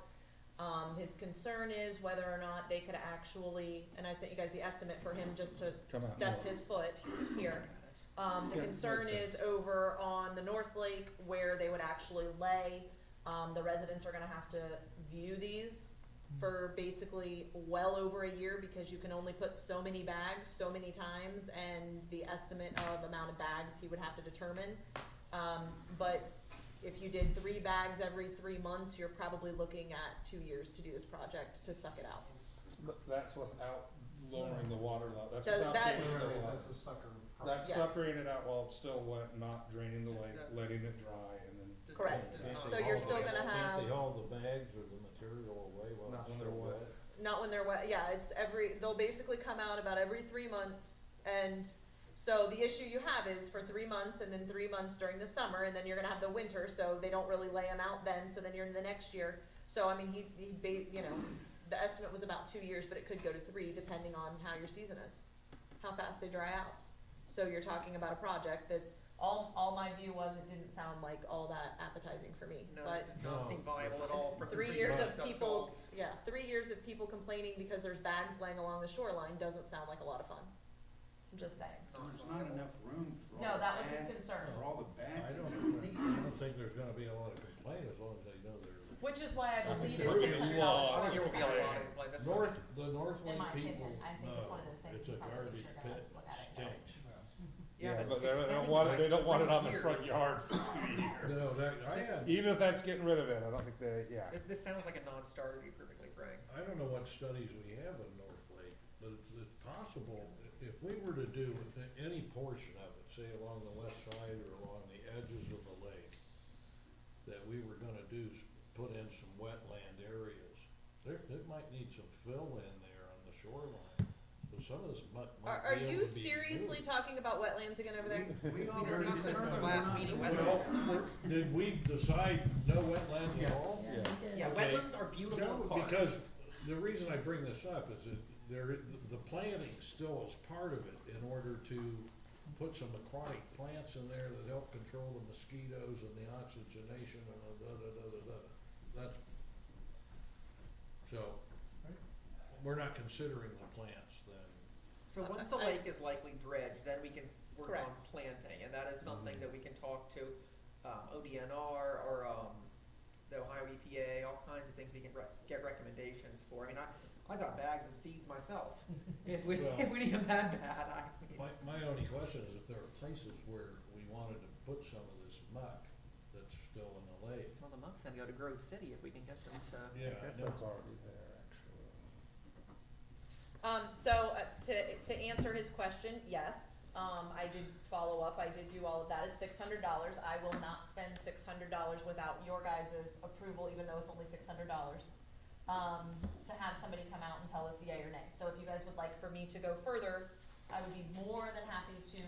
His concern is whether or not they could actually, and I sent you guys the estimate for him just to Come out step more. his foot here. The Yeah, concern makes is over on the North Lake where they would actually lay. The residents are gonna have to view these for basically well over a year, because you can only put so many bags so many times, and the estimate of amount of bags he would have to determine. But if you did 3 bags every 3 months, you're probably looking at 2 years to do this project to suck it out. But that's without lowering the water level, that's So without that- changing the Literally, water. that's a sucker. That's Yeah. suckering it out while it's still wet, not draining the lake, Yeah. letting it dry, and then Correct. Does Can't not- So they you're haul still the- gonna have- Can't they haul the bags or the material away while Not it's when still they're wet. wet? Not when they're wet, yeah, they'll basically come out about every 3 months, and so the issue you have is for 3 months, and then 3 months during the summer, and then you're gonna have the winter, so they don't really lay them out then, so then you're in the next year. So, I mean, the estimate was about 2 years, but it could go to 3, depending on how your season is, how fast they dry out. So you're talking about a project that's, all my view was, it didn't sound like all that appetizing for me, No, but it does not seem viable at all for the 3 years of discussed people, calls. 3 years of people complaining because there's bags laying along the shoreline doesn't sound like a lot of fun. I'm just saying. There's not enough room for all No, the that was his bags, concern. for all the bags I that don't, you need. I don't think there's gonna be a lot of complaint as long as they know they're. Which is why I believe there it's will be a $600 lot. I think there will be a Okay. lot of, like, that's. The North In Lake my people, opinion, I think it's one of no, those things it's you a probably garbage should gonna pit, look at it. stinks. Yeah, but it's they don't standing want it, like they don't want it on the 20 front years. yard for 2 years. No, I had, Even if that's getting rid of it, I don't think This sounds like a non-starter, to be perfectly frank. I don't know what studies we have in North Lake, but it's possible, if we were to do any portion of it, say along the west side or along the edges of the lake, that we were gonna put in some wetland areas, it might need some fill in there on the shoreline, but some of this might Are be able you to be seriously used. talking about wetlands again over there? We We already discussed this at the determined last we're not meeting, doing whether it. Well, did we decide no wetlands at all? Yeah, we did. Yeah, Okay. wetlands are beautiful No, parks. because the reason I bring this up is that the planting still is part of it in order to put some aquatic plants in there that help control the mosquitoes and the oxygenation and that's, so, we're not considering the plants then. So once the lake is likely dredged, then we can work on Correct. planting, and that is something that we can talk to, ODNR or, the Ohio EPA, all kinds of things we can get recommendations for. I mean, I got bags of seeds myself. If we, Well- if we need them that bad, I mean. My only question is if there are places where we wanted to put some of this muck that's still in the lake. Well, the muck's gonna go to Grove City if we can get them to. Yeah, I know. That's already there, actually. To answer his question, yes, I did follow up, I did do all of that, it's $600, I will not spend $600 without your guys' approval, even though it's only $600. To have somebody come out and tell us yay or nay, so if you guys would like for me to go further, I would be more than happy to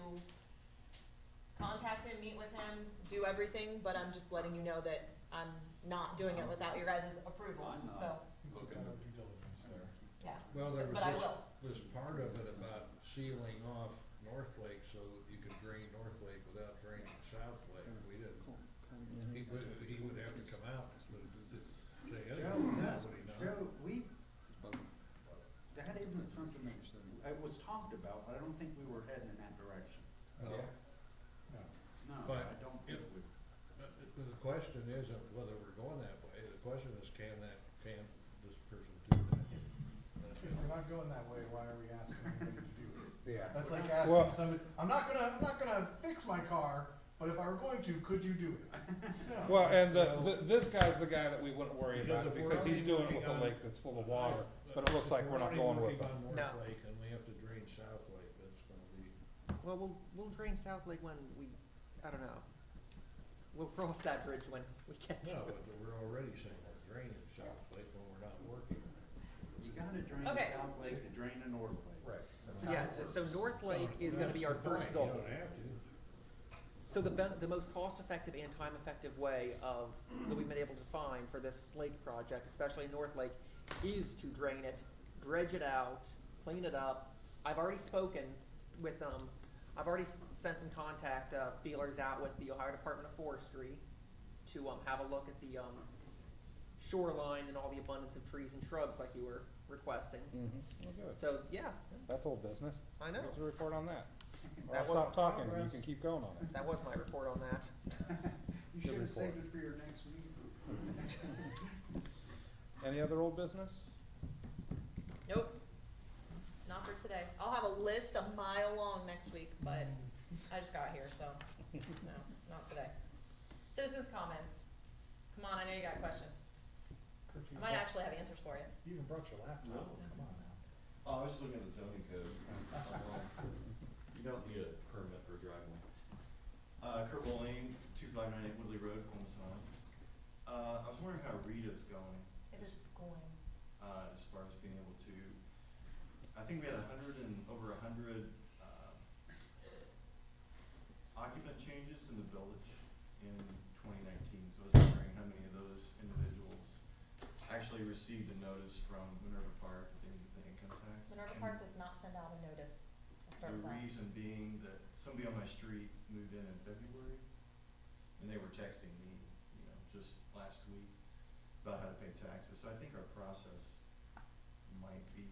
contact him, meet with him, do everything, but I'm just letting you know that I'm not doing it without your guys' approval, I'm not. so, We've got our due diligence there. yeah. Well, So- there was but I will. this part of it about sealing off North Lake so that you could drain North Lake without draining South Lake. We didn't, he would have to come out and say Joe, anything. that's, Nobody knows. Joe, that isn't something that, it was talked about, but I don't think we were heading in that direction. No. No. No, But I don't think we. The question isn't whether we're going that way, the question is can this person do that? If we're not going that way, why are we asking anybody to do it? Yeah. That's like Well- asking somebody, I'm not gonna fix my car, but if I were going to, could you do it? No. Well, and So- this guy's the guy that we wouldn't worry Because about it if we're because he's only doing it working with a on- lake that's full of water, but it looks like we're not going with If it. we're only working on No. North Lake and we have to drain South Lake, that's gonna be, Well, we'll drain South Lake when we, I don't know. We'll cross that bridge when we get to no, it. but we're already saying we're draining South Lake when we're not working. You gotta drain Okay. South Lake to drain the North Lake. Right. That's Yeah, so North Lake is gonna be our That's the first point, goal. You don't have to. So the most cost-effective and time-effective way of, that we've been able to find for this lake project, especially North Lake, is to drain it, dredge it out, clean it up. I've already spoken with, I've already sent some contact, feelers out with the Ohio Department of Forestry to, have a look at the, shoreline and all the abundance of trees and shrubs like you were requesting. Well, good. So, yeah, That's old business. I know. What's the report on that? Or That I'll stop was- talking and you can keep going on it. that was my report on that. You Good should have report. saved it for your next meeting. Any other old business? Nope, not for today. I'll have a list a mile long next week, but I just got here, so, no, not today. Citizens' comments. Come on, I know you got a question. Kurt, you I might brought- actually have answers for you. You even brought your laptop, come on now. Oh, I was just looking at the zoning code. You don't need a permit for a driveway. Kurt Mullane, 2598 Woodley Road, Columbus. I was wondering how Rita's going. It is going. As far as being able to, I think we had over 100 occupant changes in the village in 2019. So I was wondering how many of those individuals actually received a notice from Minerva Park that they need to pay income tax. Minerva Park does not send out a notice. I'll start The with that. reason being that somebody on my street moved in February, and they were texting me, just last week about how to pay taxes. So I think our process might be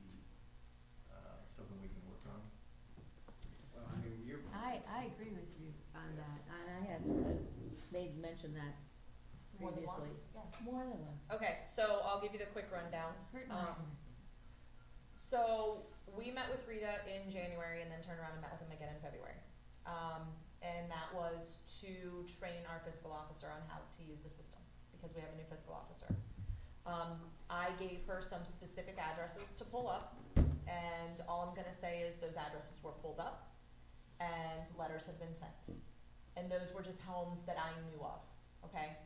something we can work on. Well, I mean, you're. I agree with you on that, and I had made mention that More than previously. once? Yeah. More than once. Okay, so I'll give you the quick rundown. Kurt and I. So we met with Rita in January and then turned around and met with him again in February. And that was to train our fiscal officer on how to use the system, because we have a new fiscal officer. I gave her some specific addresses to pull up, and all I'm gonna say is those addresses were pulled up and letters have been sent. And those were just homes that I knew of, okay?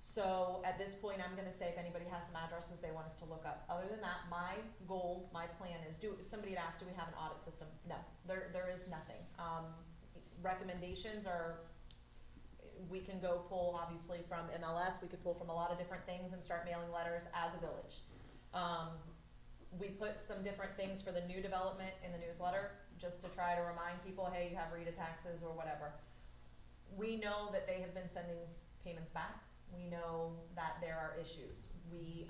So at this point, I'm gonna say if anybody has some addresses they want us to look up. Other than that, my goal, my plan is, somebody had asked, do we have an audit system? No, there is nothing. Recommendations are, we can go pull obviously from MLS, we could pull from a lot of different things and start mailing letters as a village. We put some different things for the new development in the newsletter, just to try to remind people, hey, you have Rita taxes or whatever. We know that they have been sending payments back. We know that there are issues.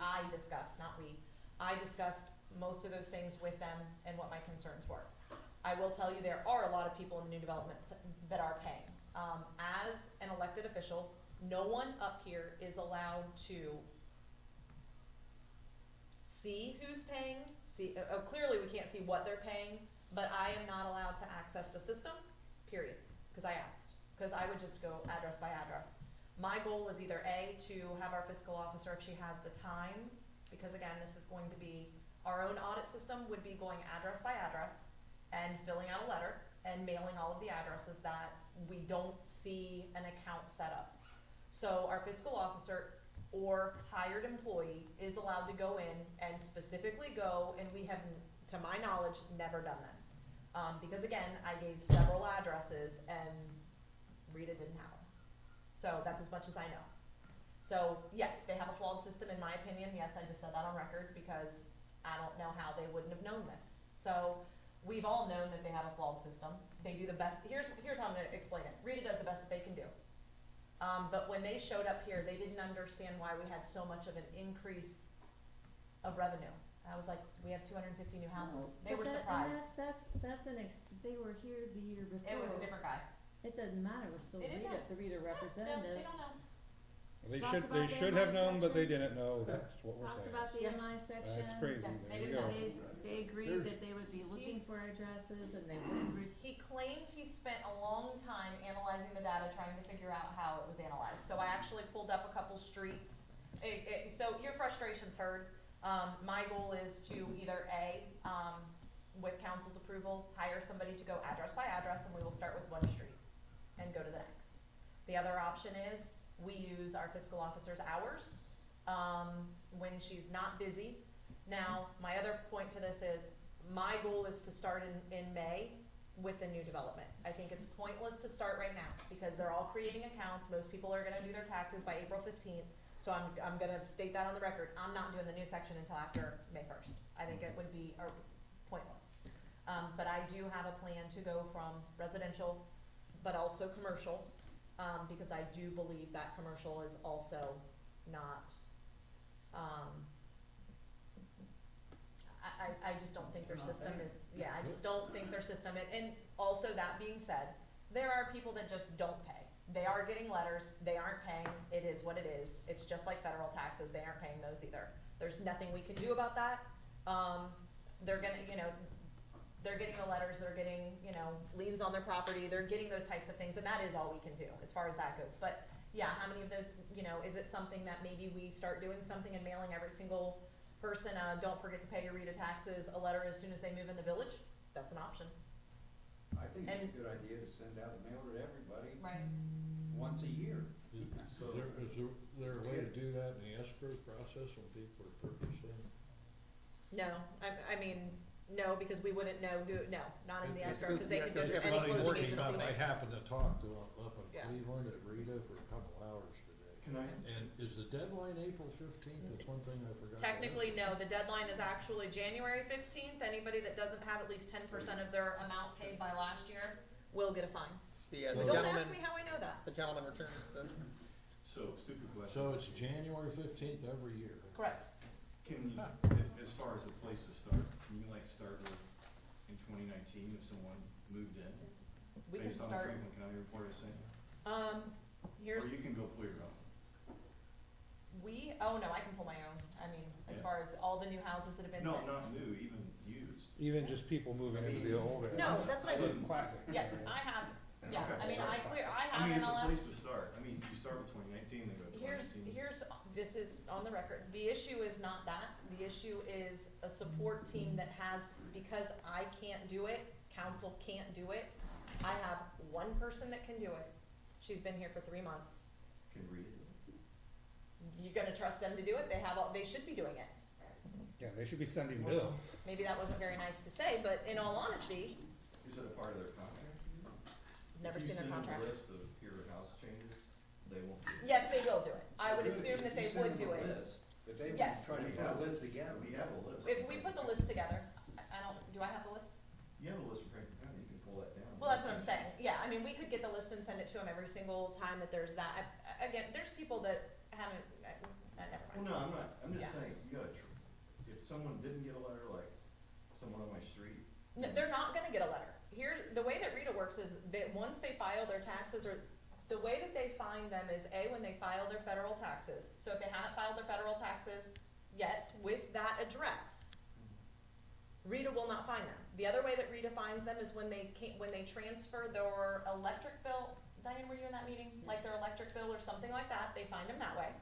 I discussed most of those things with them and what my concerns were. I will tell you there are a lot of people in the new development that are paying. As an elected official, no one up here is allowed to see who's paying, clearly we can't see what they're paying, but I am not allowed to access the system, period, because I asked, because I would just go address by address. My goal is either A, to have our fiscal officer, if she has the time, because again, this is going to be, our own audit system would be going address by address and filling out a letter and mailing all of the addresses that we don't see an account set up. So our fiscal officer or hired employee is allowed to go in and specifically go, and we have, to my knowledge, never done this. Because again, I gave several addresses and Rita didn't have them. So that's as much as I know. So yes, they have a flawed system in my opinion. Yes, I just said that on record because I don't know how they wouldn't have known this. So we've all known that they have a flawed system. They do the best. Here's how I'm gonna explain it. Rita does the best that they can do. But when they showed up here, they didn't understand why we had so much of an increase of revenue. I was like, we have 250 new houses. They were surprised. They were here the year before. It was a different guy. It doesn't matter, it was still They didn't Rita, know. the Rita representatives. No, they don't know. They Talked should, about they the should MI have known, but they section. didn't know, that's what we're Talked saying. about the Yeah. MI section. That's crazy, Yeah, there they you didn't go. know. They agreed that they would be looking for addresses and they wouldn't He claimed he spent a long time analyzing the data, trying to figure out how it was analyzed. So I actually pulled up a couple streets. So your frustration's heard. My goal is to either A, with council's approval, hire somebody to go address by address, and we will start with one street and go to the next. The other option is we use our fiscal officer's hours when she's not busy. Now, my other point to this is my goal is to start in May with the new development. I think it's pointless to start right now because they're all creating accounts. Most people are gonna do their taxes by April 15th. So I'm gonna state that on the record. I'm not doing the new section until after May 1st. I think it would be pointless. But I do have a plan to go from residential, but also commercial, because I do believe that commercial is also not, I just don't think their system is, I just don't think their system, and also that being said, there are people that just don't pay. They are getting letters, they aren't paying, it is what it is. It's just like federal taxes, they aren't paying those either. There's nothing we can do about that. They're gonna, they're getting the letters, they're getting, liens on their property, they're getting those types of things, and that is all we can do as far as that goes. But yeah, how many of those, is it something that maybe we start doing something and mailing every single person, don't forget to pay your RETA taxes, a letter as soon as they move in the village? That's an option. I think it's a good idea to send out a mail to everybody Right. once a year. So is there a way to do that in the escrow process when people are purchasing? No, I mean, no, because we wouldn't know not in the If- escrow, because they could go through any Everybody's closing working on, agency. I happened to talk to them up in Yeah. Cleveland at Rita for a couple hours today. Can I, And is the deadline April 15th? That's one thing I forgot. to Technically, ask. no, the deadline is actually January 15th. Anybody that doesn't have at least 10% of their amount paid by last year will get a fine. The But don't gentleman, ask me how I know that. the gentleman returns the, so, stupid question. So it's January 15th every year. Correct. Can you, as far as a place to start, can you like start with in 2019 if someone moved in? We can Based on the start, Franklin County report I sent you? here's, Or you can go pull your own. oh no, I can pull my own. I mean, as Yeah. far as all the new houses that have been No, sent. not new, even used. Even just people moving into the old area. No, that's what I mean. Classic. Yes, I have, yeah, Okay. I mean, I I have mean, it's a MLS. place to start. I mean, you start with 2019, then go to 2019. This is on the record, the issue is not that, the issue is a support team that has, because I can't do it, council can't do it, I have one person that can do it, she's been here for 3 months. Can read it. You gonna trust them to do it? They should be doing it. Yeah, they should be sending bills. Maybe that wasn't very nice to say, but in all honesty, Is it a part of their contract? never seen their contract. If you send them a list of your house changes, they won't do it. Yes, they will do it, I would assume that they would do it. But they Yes. would try to put a list together. We have a list. If we put the list together, do I have the list? You have a list from Franklin County, you can pull that down. Well, that's what I'm saying, yeah, I mean, we could get the list and send it to them every single time that there's that. Again, there's people that haven't, never Well, mind. no, I'm just Yeah. saying, you gotta, if someone didn't get a letter, like someone on my street. No, they're not gonna get a letter. Here, the way that Rita works is that once they file their taxes, or the way that they find them is when they file their federal taxes. So if they haven't filed their federal taxes, yet with that address, Rita will not find them. The other way that Rita finds them is when they transfer their electric bill. Diane, were you in that meeting? Like their electric bill or something like that, they find them that way.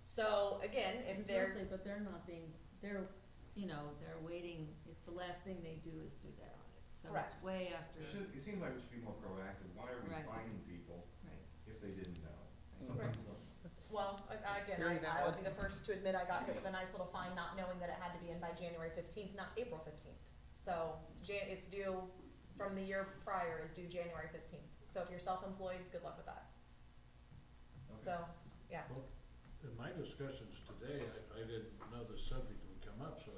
So again, if It's they're, mostly, but they're not being, they're, you know, they're waiting, it's the last thing they do is do that audit. So Correct. it's way after, It seems like we should be more proactive. Why are we Right. finding people right. if they didn't know? Right. Sometimes they'll- well, again, Very I will valid. be the first to admit I got hit with a nice little fine, not knowing that it had to be in by January 15th, not April 15th. So it's due from the year prior is due January 15th. So if you're self-employed, good luck with that. Okay. So, yeah. Well, in my discussions today, I didn't know the subject would come up, so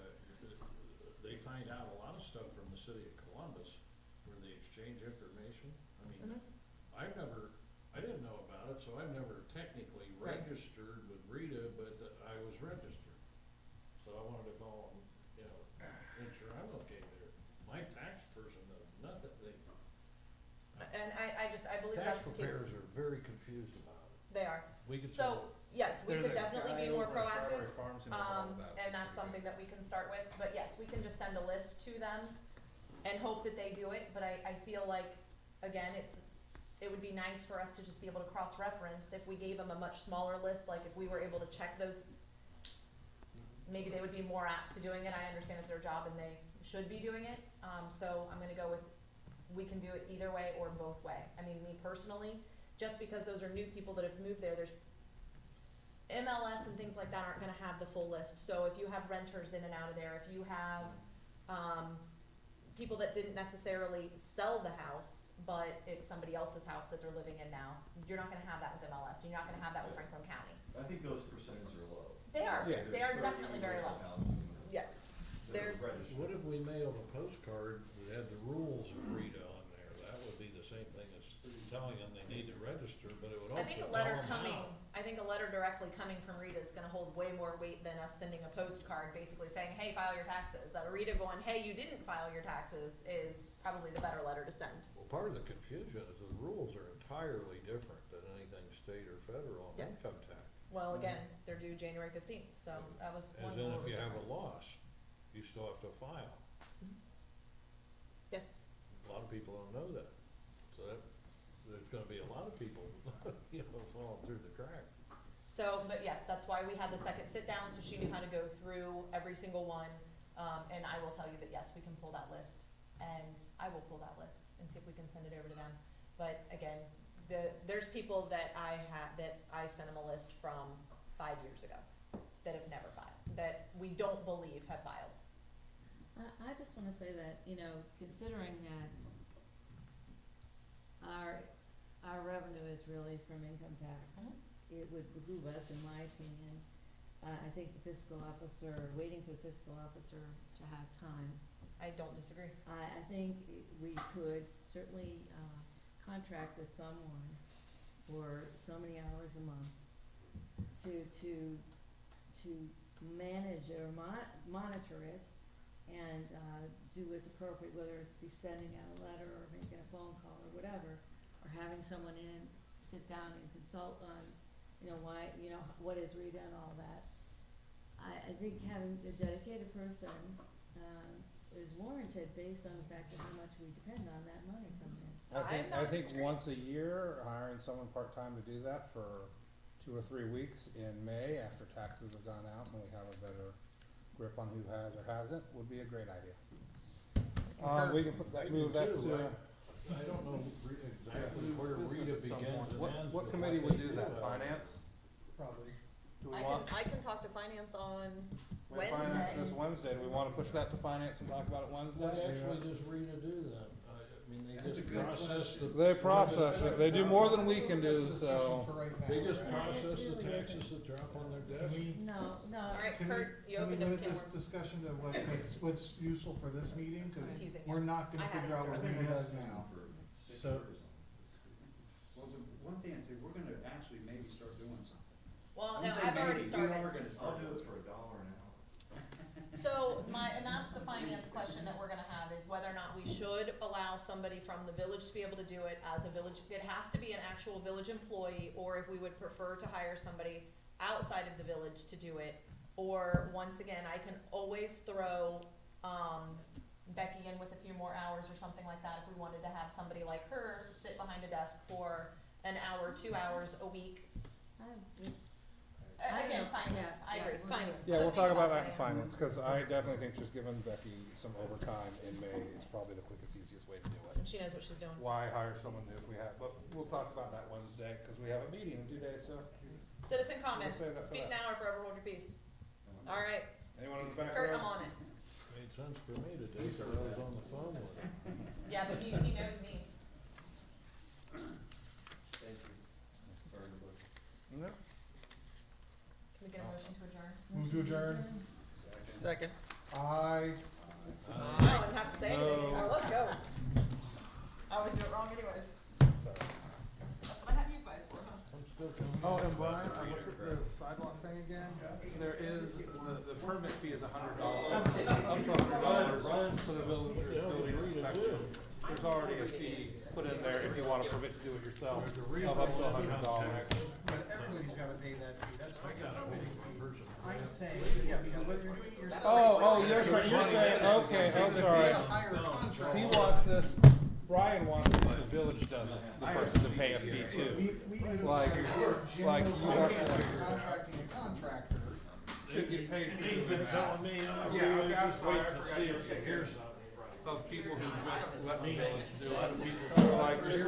they find out a lot of stuff from the city of Columbus where they exchange information. I mean, I didn't know about it, so I've never technically Right. registered with Rita, but I was registered. So I wanted to call them, you know, make sure I'm okay there. My tax person knows nothing. And I believe Tax that's the case. preparers are very confused about it. They are. We could So, yes, we There's could a definitely guy be more over at proactive. Strawberry Farms who knows all about it. And that's something that we can start with, but yes, we can just send a list to them and hope that they do it, but I feel like, again, it would be nice for us to just be able to cross-reference if we gave them a much smaller list, like if we were able to check those, maybe they would be more apt to doing it. I understand it's their job and they should be doing it, so I'm gonna go with, we can do it either way or both way. I mean, me personally, just because those are new people that have moved there, there's MLS and things like that aren't gonna have the full list. So if you have renters in and out of there, if you have, people that didn't necessarily sell the house, but it's somebody else's house that they're living in now, you're not gonna have that with MLS, you're not gonna have that with Franklin County. I think those percentages are low. They are, Yeah. they are definitely very low. Yes, there's, What if we mailed a postcard that had the rules of Rita on there? That would be the same thing as telling them they need to register, but it would I also think a tell letter them coming, how. I think a letter directly coming from Rita is gonna hold way more weight than us sending a postcard basically saying, hey, file your taxes. Rita going, hey, you didn't file your taxes is probably the better letter to send. Well, part of the confusion is the rules are entirely different than anything state or federal on Yes. income tax. Well, again, they're due January 15th, so that was one As in, rule if was you have a different. loss, you still have to file. Yes, A lot of people don't know that. So there's gonna be a lot of people, you know, falling through the cracks. so, but yes, that's why we had the second sit down, so she knew how to go through every single one. And I will tell you that, yes, we can pull that list, and I will pull that list and see if we can send it over to them. But again, there's people that I sent them a list from 5 years ago that have never filed, that we don't believe have filed. I just wanna say that, you know, considering that our revenue is really from income tax, it would behoove us, in my opinion, I think the fiscal officer, waiting for the fiscal officer to have time. I don't disagree. I think we could certainly, contract with someone for so many hours a month to manage or monitor it and, do as appropriate, whether it's be sending out a letter or making a phone call or whatever, or having someone in, sit down and consult on, you know, why, you know, what is Rita and all that. I think having a dedicated person, is warranted based on the fact of how much we depend on that money coming in. I'm I think not once a year, hiring someone part-time to do that for 2 or 3 weeks in May after taxes have gone out and we have a better grip on who has or hasn't would be a great idea. We can put I that, do move that too. to, I don't know exactly where business Rita at some begins point. and What- ends. what but committee they would do that? out Finance? Probably. do we want? I can talk to finance on We have finance Wednesday. this Wednesday, do we wanna push that to finance and talk about it Wednesday? What actually does Rita do then? I mean, they That's a just good process the. They process it, they do more than we can do, That's a discussion so. for right now, They just right? process the really taxes that drop on their Can desk. we, No, All right, can Kurt, you can we opened up a limit can of this worms. discussion to what's useful for this meeting? Cause I'm teasing you. we're not gonna I had figure out what answers. Rita does now. For 6 So- years on this. Well, the one thing I'd say, we're gonna actually maybe start doing something. Well, I'm no, saying I've already maybe. started. We are gonna I'll start do doing it for $1 an hour. So and that's the finance question that we're gonna have is whether or not we should allow somebody from the village to be able to do it as a village, it has to be an actual village employee, or if we would prefer to hire somebody outside of the village to do it or once again, I can always throw, Becky in with a few more hours or something like that, if we wanted to have somebody like her sit behind a desk for an hour, 2 hours a week. Again, finance, I agree, finance. Yeah, we'll So talk think about that in finance, finance. cause I definitely think just giving Becky some overtime in May is probably the quickest, easiest way to do it. And she knows what she's doing. Why hire someone new if we have, but we'll talk about that Wednesday, cause we have a meeting in 2 days, so. Citizen comments, We'll say that for speak that. now or forever hold your peace. All right, Anyone in the back Kurt, row? I'm on it. Made sense for me today, cause I was on the phone with him. Yeah, but he knows me. Thank you. Sorry to look. No? Can we get a motion to adjourn? Move to adjourn. Second. Aye. I don't even have to say anything No. anymore, let's go. I always do it wrong anyways. Sorry. That's what I have you guys for, huh? I'm still coming. Oh, and Brian, I looked at the sidewalk thing again, there is, the permit fee is $100, up to $100 for the building inspector. There's already a fee put in there if you want a permit to do it yourself, of up to $100. But everybody's gotta pay that fee, that's not a permitting fee. I'm saying, yeah, because whether you're doing it yourself. Oh, you're right, you're saying, okay, I'm sorry. You gotta hire a contractor. He wants this, Brian wants it, the village doesn't, the person to pay a fee too. We Like- like you have to- contracting a contractor. Should get paid for He's been doing telling that. me, Yeah, okay, I'm just sorry, wait I to forgot see you if were he hears something. Of people who just let the Me, village do a lot it. of people. So like, just, you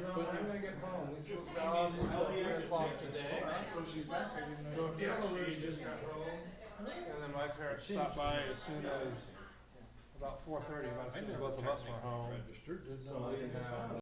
know, I'm gonna get home, we supposed to be out until 3 o'clock today. Oh, she's back, I didn't So know. if you just got home, and then my parents stopped by as soon as about 4:30, about as soon as both of us were home. Registered, didn't So know. we can have